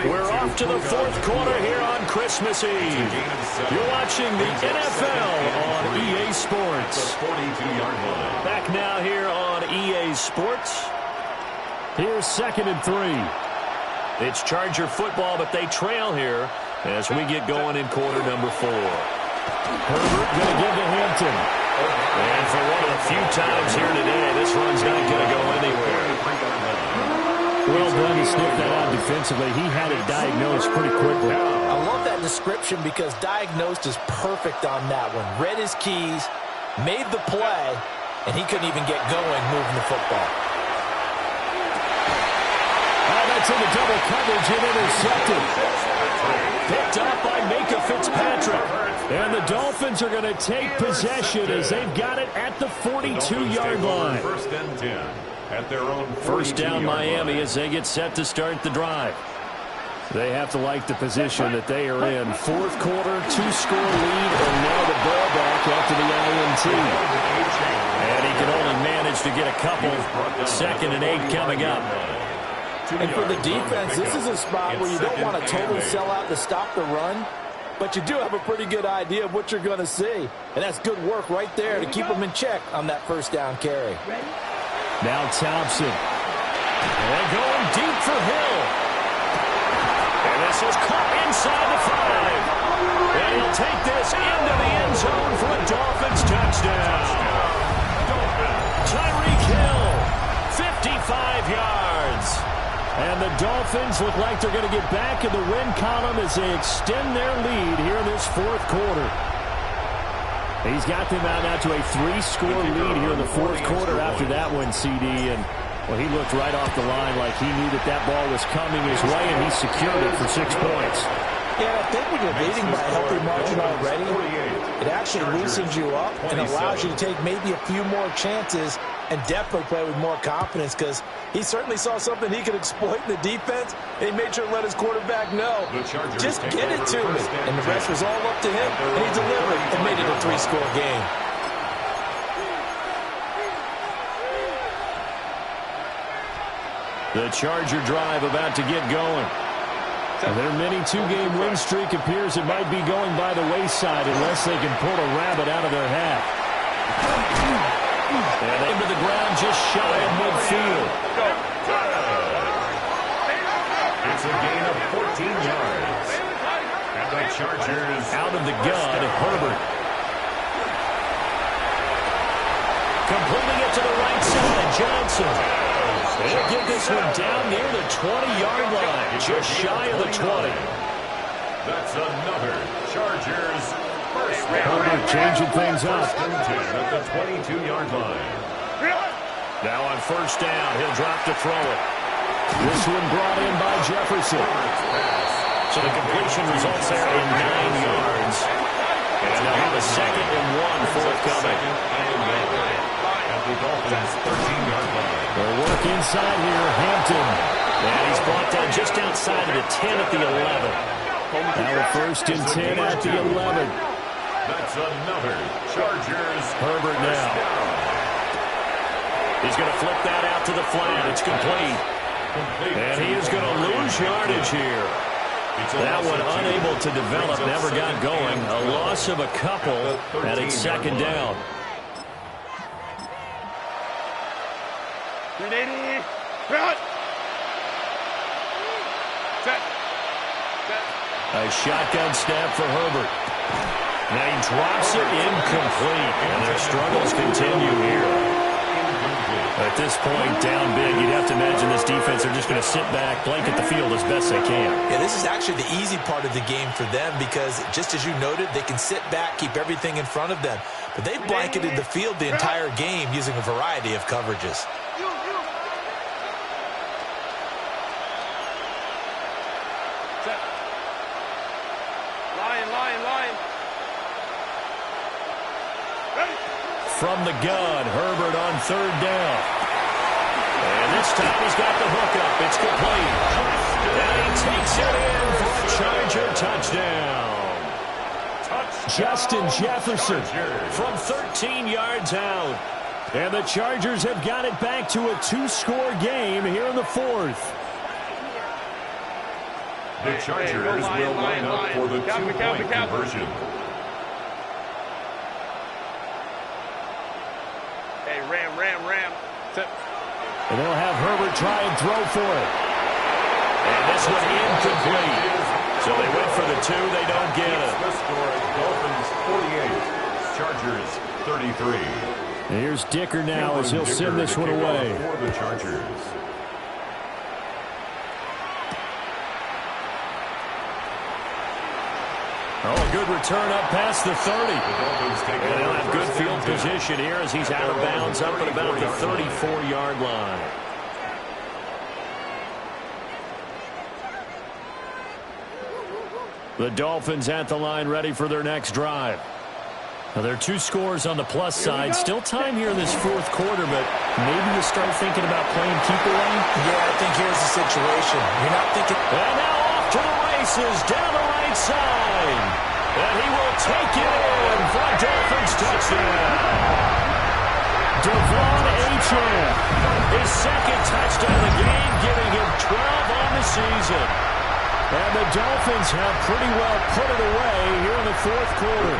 We're off to the fourth quarter here on Christmas Eve. You're watching the NFL on EA Sports. Back now here on EA Sports. Here's 2nd and 3. It's Charger football, but they trail here as we get going in quarter number 4. Herbert going to give to Hampton. And for one of the few times here today, this run's not going to go anywhere. Well done to sniff that out defensively. He had it diagnosed pretty quickly. I love that description because diagnosed is perfect on that one. Read his keys, made the play, and he couldn't even get going moving the football. Oh, that's in the double coverage and intercepted. Picked up by Micah Fitzpatrick. And the Dolphins are going to take possession as they've got it at the 42-yard line. 1st and 10. At their own first down Miami as they get set to start the drive. They have to like the position that they are in. Fourth quarter, 2-score lead, and now the ball back after the INT. And he can only manage to get a couple. 2nd and 8 coming up. And for the defense, this is a spot where you don't want to totally sell out to stop the run, but you do have a pretty good idea of what you're going to see. And that's good work right there to keep them in check on that first down carry. Now Thompson. And going deep for Hill. And this is caught inside the 5. And he'll take this into the end zone for a Dolphins touchdown. Tyreek Hill, 55 yards. And the Dolphins look like they're going to get back in the win column as they extend their lead here in this fourth quarter. He's got them out now to a 3-score lead here in the fourth quarter after that one, CD. And, well, he looked right off the line like he knew that that ball was coming his way, and he secured it for 6 points. Yeah, I think when you're leading by a healthy margin already, it actually loosens you up and allows you to take maybe a few more chances and definitely play with more confidence because he certainly saw something he could exploit in the defense, and he made sure to let his quarterback know, just get it to me. And the rest was all up to him, and he delivered and made it a 3-score game. The Charger drive about to get going. Their mini 2-game win streak appears it might be going by the wayside unless they can pull a rabbit out of their hat. And into the ground just shy of midfield. It's a gain of 14 yards. And the Chargers out of the gun, Herbert. Completing it to the right side, Johnson. They'll get this one down near the 20-yard line, just shy of the 20. That's another Chargers first down. Herbert changing things up. At the 22-yard line. Now on first down, he'll drop to throw it. This one brought in by Jefferson. So the completion results there in 9 yards. And they'll have a 2nd and 1 forthcoming. The Dolphins 13-yard line. They'll work inside here, Hampton. And he's brought down just outside of the 10 at the 11. Now a 1st and 10 at the 11. That's another Chargers. Herbert now. He's going to flip that out to the flat. It's complete. And he is going to lose yardage here. That one unable to develop, never got going. A loss of a couple, and it's 2nd down. 380. Run. Set. A shotgun snap for Herbert. Now he drops it incomplete, and their struggles continue here. At this point, down big, you'd have to imagine this defense, they're just going to sit back, blanket the field as best they can. Yeah, this is actually the easy part of the game for them because, just as you noted, they can sit back, keep everything in front of them. But they've blanketed the field the entire game using a variety of coverages. Line. Ready. From the gun, Herbert on 3rd down. And this time he's got the hookup. It's complete. And he takes it in for a Charger touchdown. Justin Jefferson from 13 yards out. And the Chargers have got it back to a 2-score game here in the 4th. The Chargers will line up for the 2-point conversion. Hey, ram. Set. And they'll have Herbert try and throw for it. And this one incomplete. So they went for the 2. They don't get it. The score, Dolphins 48, Chargers 33. And here's Dicker now as he'll send this one away. For the Chargers. Oh, a good return up past the 30. And they'll have good field position here as he's out of bounds up at about the 34-yard line. The Dolphins at the line ready for their next drive. Now, there are 2 scores on the plus side. Still time here in this 4th quarter, but maybe you start thinking about playing keep away. Yeah, I think here's the situation. You're not thinking... And now off to the races down the right side. And he will take it in for a Dolphins touchdown. Devon Achane, his 2nd touchdown of the game, giving him 12 on the season. And the Dolphins have pretty well put it away here in the 4th quarter.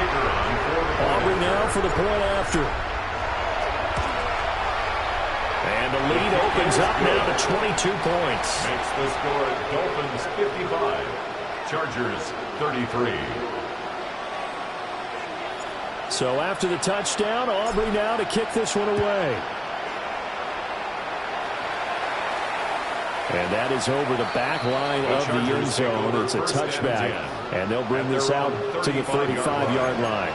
Aubrey now for the point after. And the lead opens up now to 22 points. Makes the score Dolphins 55, Chargers 33. So after the touchdown, Aubrey now to kick this one away. And that is over the back line of the end zone. It's a touchback, and they'll bring this out to the 35-yard line.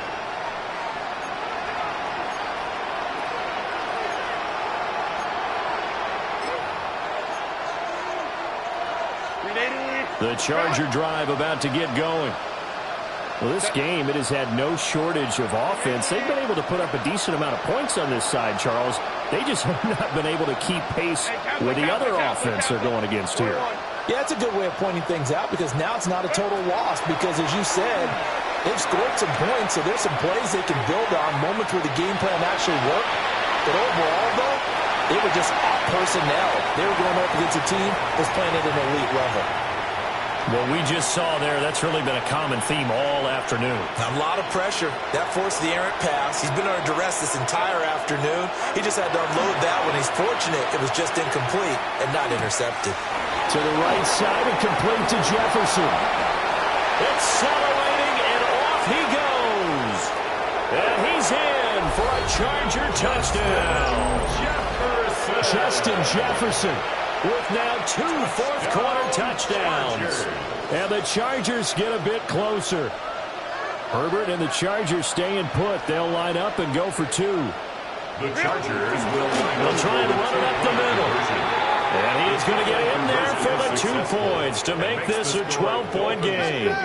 The Charger drive about to get going. Well, this game, it has had no shortage of offense. They've been able to put up a decent amount of points on this side, Charles. They just have not been able to keep pace with the other offense they're going against here. Yeah, it's a good way of pointing things out because now it's not a total loss because, as you said, they've scored some points, so there's some plays they can build on, moments where the game plan actually worked. But overall, though, they were just at personnel. They were going up against a team that's playing at an elite level. Well, we just saw there, that's really been a common theme all afternoon. A lot of pressure. That forced the errant pass. He's been under duress this entire afternoon. He just had to unload that one. He's fortunate it was just incomplete and not intercepted. To the right side and complete to Jefferson. Accelerating, and off he goes. And he's in for a Charger touchdown. Justin Jefferson with now 2 fourth-quarter touchdowns. And the Chargers get a bit closer. Herbert and the Chargers staying put. They'll line up and go for 2. The Chargers will try and run it up the middle. And he's going to get in there for the 2 points to make this a 12-point game.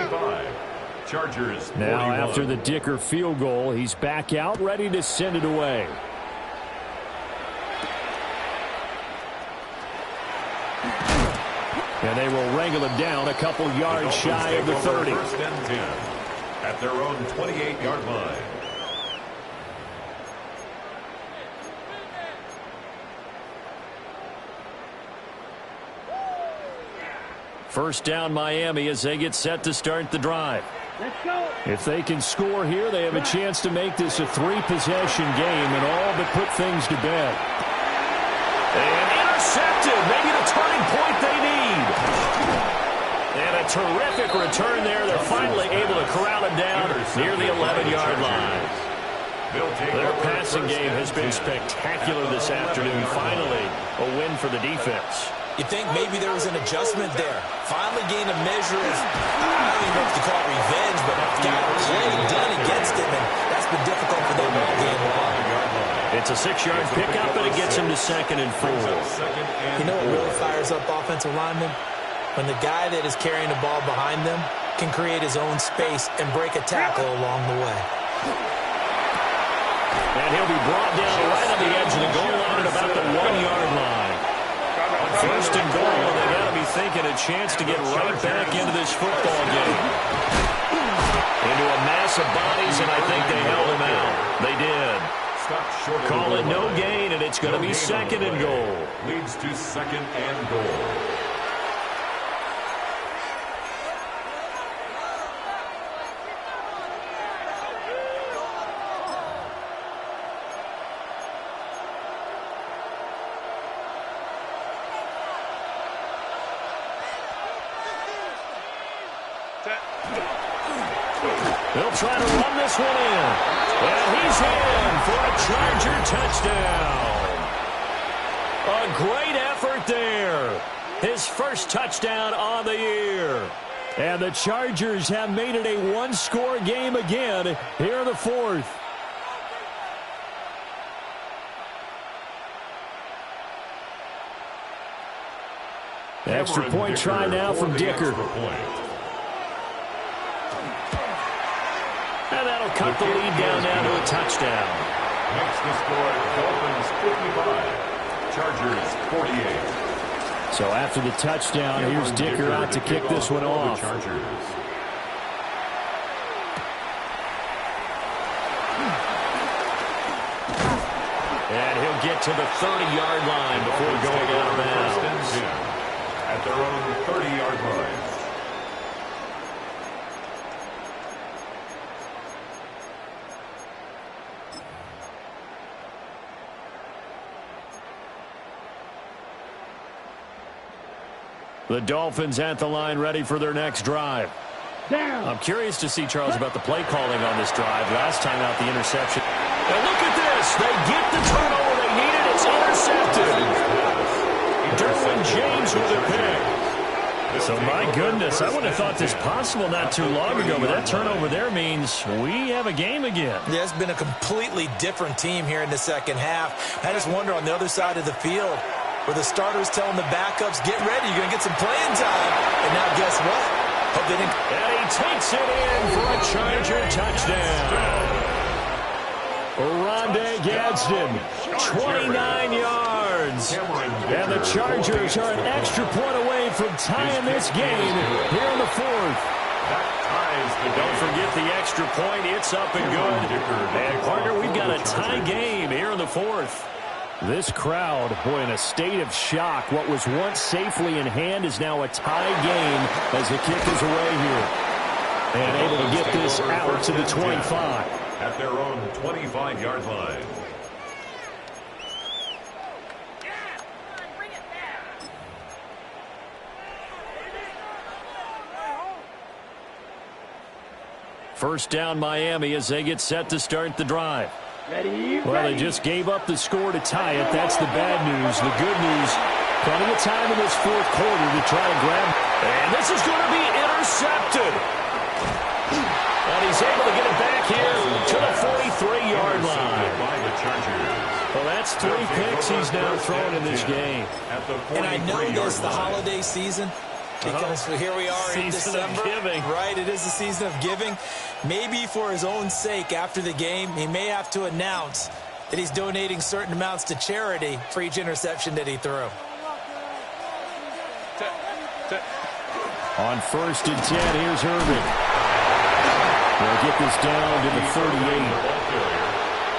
Chargers 41. Now, after the Dicker field goal, he's back out, ready to send it away. And they will wrangle him down a couple yards shy of the 30. First and 10 at their own 28-yard line. First down Miami as they get set to start the drive. Let's go. If they can score here, they have a chance to make this a 3-possession game and all but put things to bed. And intercepted. Maybe the turning point they need. And a terrific return there. They're finally able to corral him down near the 11-yard line. Their passing game has been spectacular this afternoon. Finally, a win for the defense. You think maybe there was an adjustment there. Finally gained a measure of, I don't even know if you call it revenge, but got a play done against him, and that's been difficult for them all game long. It's a 6-yard pickup, and it gets him to 2nd and 4. You know what really fires up offensive linemen? When the guy that is carrying the ball behind them can create his own space and break a tackle along the way. And he'll be brought down right on the edge of the goal line at about the 1-yard line. First and goal, and they got to be thinking a chance to get right back into this football game. Into a mass of bodies, and I think they held him out. They did. Call it no gain, and it's going to be 2nd and goal. Leads to 2nd and goal. They'll try to run this one in. And he's in for a Charger touchdown. A great effort there. His first touchdown on the year. And the Chargers have made it a 1-score game again here in the 4th. Extra point try now from Dicker. And that'll cut the lead down now to a touchdown. Makes the score Dolphins 55, Chargers 48. So after the touchdown, here's Dicker out to kick this one off. And he'll get to the 30-yard line before going out of bounds. At their own 30-yard line. The Dolphins at the line ready for their next drive. Down. I'm curious to see, Charles, about the play calling on this drive. Last time out, the interception. And look at this. They get the turnover they needed. It's intercepted. Derwin James with a pick. So, my goodness, I wouldn't have thought this possible not too long ago, but that turnover there means we have a game again. Yeah, it's been a completely different team here in the second half. I just wonder on the other side of the field, where the starters telling the backups, get ready, you're going to get some playing time. And now guess what? Hope they didn't. And he takes it in for a Charger touchdown. Rondé Gadsden, 29 yards. And the Chargers are an extra point away from tying this game here in the fourth. Don't forget the extra point. It's up and good. And, partner, we've got a tie game here in the fourth. This crowd, boy, in a state of shock. What was once safely in hand is now a tie game as the kick is away here. And able to get this out to the 25. At their own 25-yard line. First down Miami as they get set to start the drive. Ready, well, they just gave up the score to tie it. That's the bad news. The good news, plenty of time in this fourth quarter to try and grab. And this is going to be intercepted. And he's able to get it back here to the 43-yard line. Well, that's 3 picks he's now thrown in this game. And I know this, the holiday season, because here we are in December. Right, it is the season of giving. Maybe for his own sake, after the game, he may have to announce that he's donating certain amounts to charity for each interception that he threw. On 1st and 10, here's Irving. They'll get this down to the 38.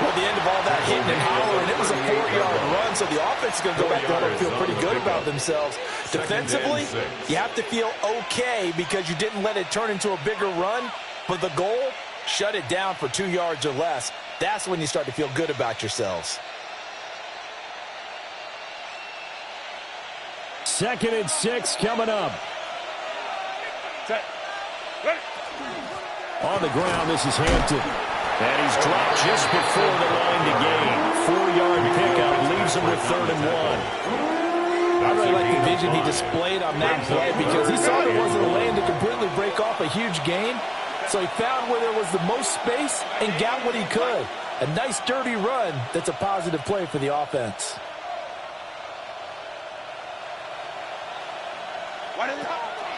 Well, at the end of all that hitting and hollering, it was a 4-yard run, so the offense is going to go back home and feel pretty good about themselves. Defensively, you have to feel okay because you didn't let it turn into a bigger run, but the goal, shut it down for 2 yards or less. That's when you start to feel good about yourselves. 2nd and 6 coming up. On the ground, this is Hampton. And he's dropped just before the line to gain. 4-yard pickup leaves him with 3rd and 1. I really like the vision he displayed on that play because he saw there wasn't a lane to completely break off a huge gain. So he found where there was the most space and got what he could. A nice, dirty run that's a positive play for the offense.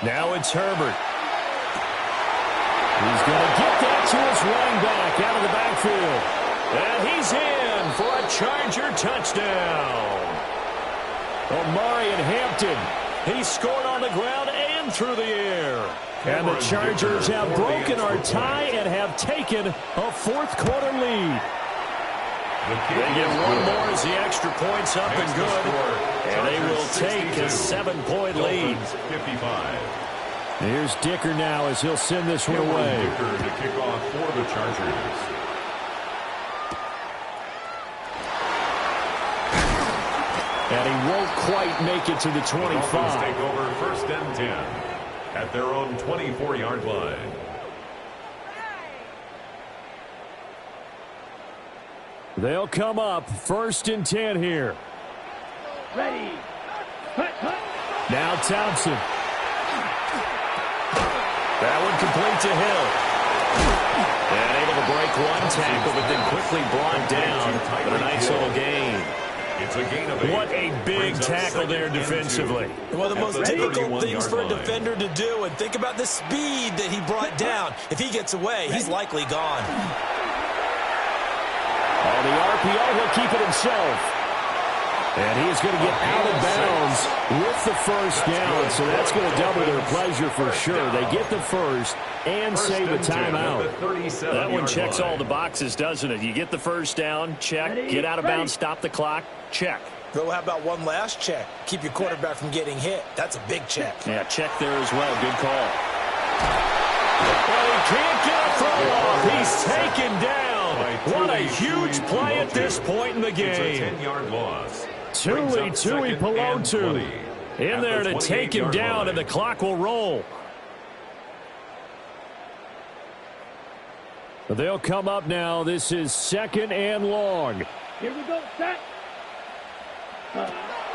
Now it's Herbert. He's going to get that to his running back out of the backfield. And he's in for a Charger touchdown. Omarion Hampton. He scored on the ground and through the air. And the Chargers have broken our tie and have taken a fourth-quarter lead. They get one more as the extra point's up and good. And they will take a 7-point lead. 55. Here's Dicker now as he'll send this one away. Dicker to kick off for the Chargers. And he won't quite make it to the 25. Take over 1st and 10 at their own 24-yard line. They'll come up 1st and 10 here. Ready. Now Thompson. That one complete to Hill. And able to break one tackle, but then quickly brought down. But a nice little gain. It's a gain of 8. What a big tackle there defensively. One of the most difficult things for a defender to do, and think about the speed that he brought down. If he gets away, he's likely gone. On the RPO, he'll keep it himself. And he is going to get out of bounds with the first down, so that's going to double their pleasure for sure. They get the first and save a timeout. That one checks all the boxes, doesn't it? You get the first down, check. Get out of bounds, stop the clock, check. Well, how about one last check? Keep your quarterback from getting hit. That's a big check. Yeah, check there as well. Good call. Well, he can't get a throw off. He's taken down. What a huge play at this point in the game. It's a 10-yard loss. Tui Pelotu in there to take him down, and the clock will roll. But they'll come up now. This is 2nd and long. Here we go, set.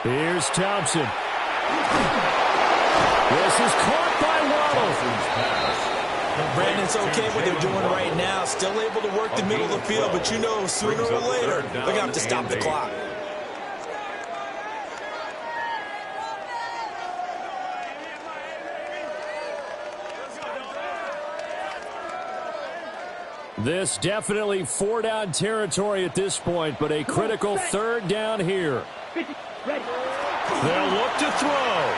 Here's Thompson. This is caught by Waddle. Brandon, it's okay what they're doing right now. Still able to work the middle of the field, but you know sooner or later they're going to have to stop the clock. This definitely four-down territory at this point, but a critical third down here. They'll look to throw.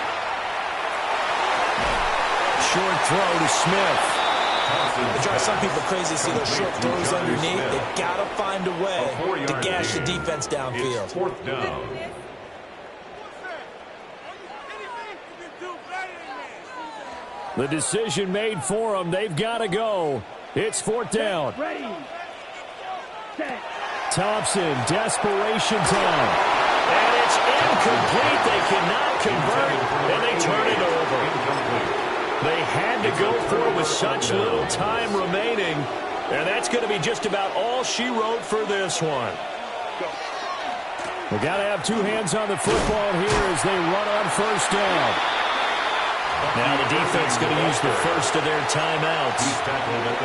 Short throw to Smith. It drives some people crazy to see those short throws underneath. They've got to find a way to gash the defense downfield. It's 4th down. The decision made for them. They've got to go. It's 4th down. Thompson, desperation time. And it's incomplete. They cannot convert, and they turn it over. They had to go for it with such little time remaining, and that's going to be just about all she wrote for this one. We got to have two hands on the football here as they run on first down. Now the defense going to use the first of their timeouts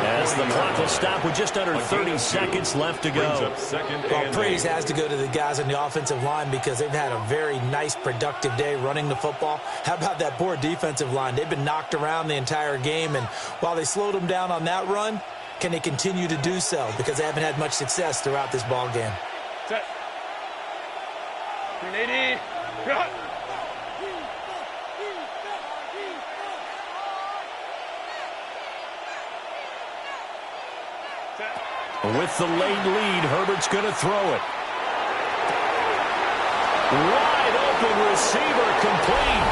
as the clock will stop with just under 30 seconds left to go. Well, praise has to go to the guys on the offensive line because they've had a very nice, productive day running the football. How about that poor defensive line? They've been knocked around the entire game, and while they slowed them down on that run, can they continue to do so? Because they haven't had much success throughout this ball game. Set. 380. Cut. With the late lead, Herbert's going to throw it. Wide open receiver complete.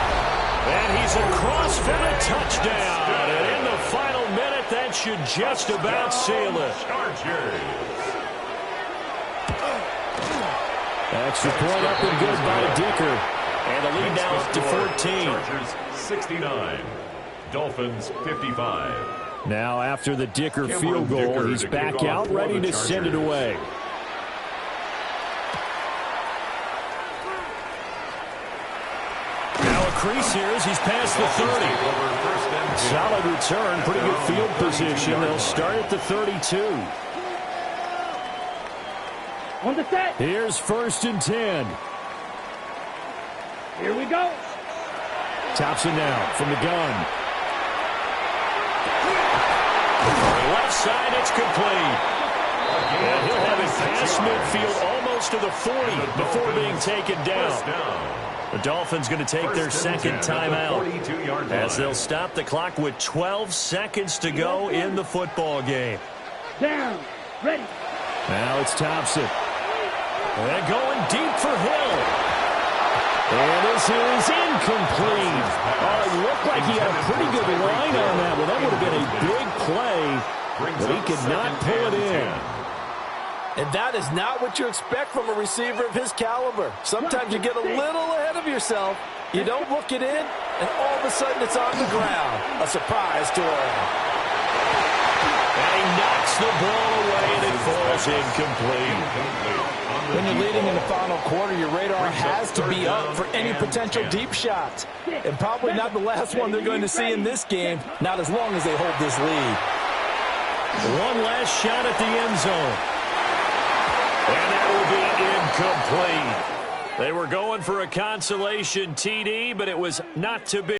And he's across for a touchdown. And in the final minute, that should just about seal it. Extra point up and good by Dicker. And the lead now is to 14. Chargers 69. Dolphins 55. Now after the Dicker field goal, he's back out, ready to send it away. Now a crease here as he's past the 30. Solid return, pretty good field position. They'll start at the 32. On the set. Here's 1st and 10. Here we go. Thompson now from the gun. Left side, it's complete. And he'll have it past midfield almost to the 40 before being taken down. The Dolphins going to take their second timeout as they'll stop the clock with 12 seconds to go in the football game. Down. Ready. Now it's Thompson. And going deep for Hill. And this is incomplete. It looked like he had a pretty good line on that one. That would have been a big play, but he could not pull it in. And that is not what you expect from a receiver of his caliber. Sometimes you get a little ahead of yourself. You don't look it in, and all of a sudden it's on the ground. A surprise to all. And he knocks the ball away, and it falls incomplete. When you're leading in the final quarter, your radar has to be up for any potential deep shots. And probably not the last one they're going to see in this game, not as long as they hold this lead. One last shot at the end zone. And that will be incomplete. They were going for a consolation TD, but it was not to be.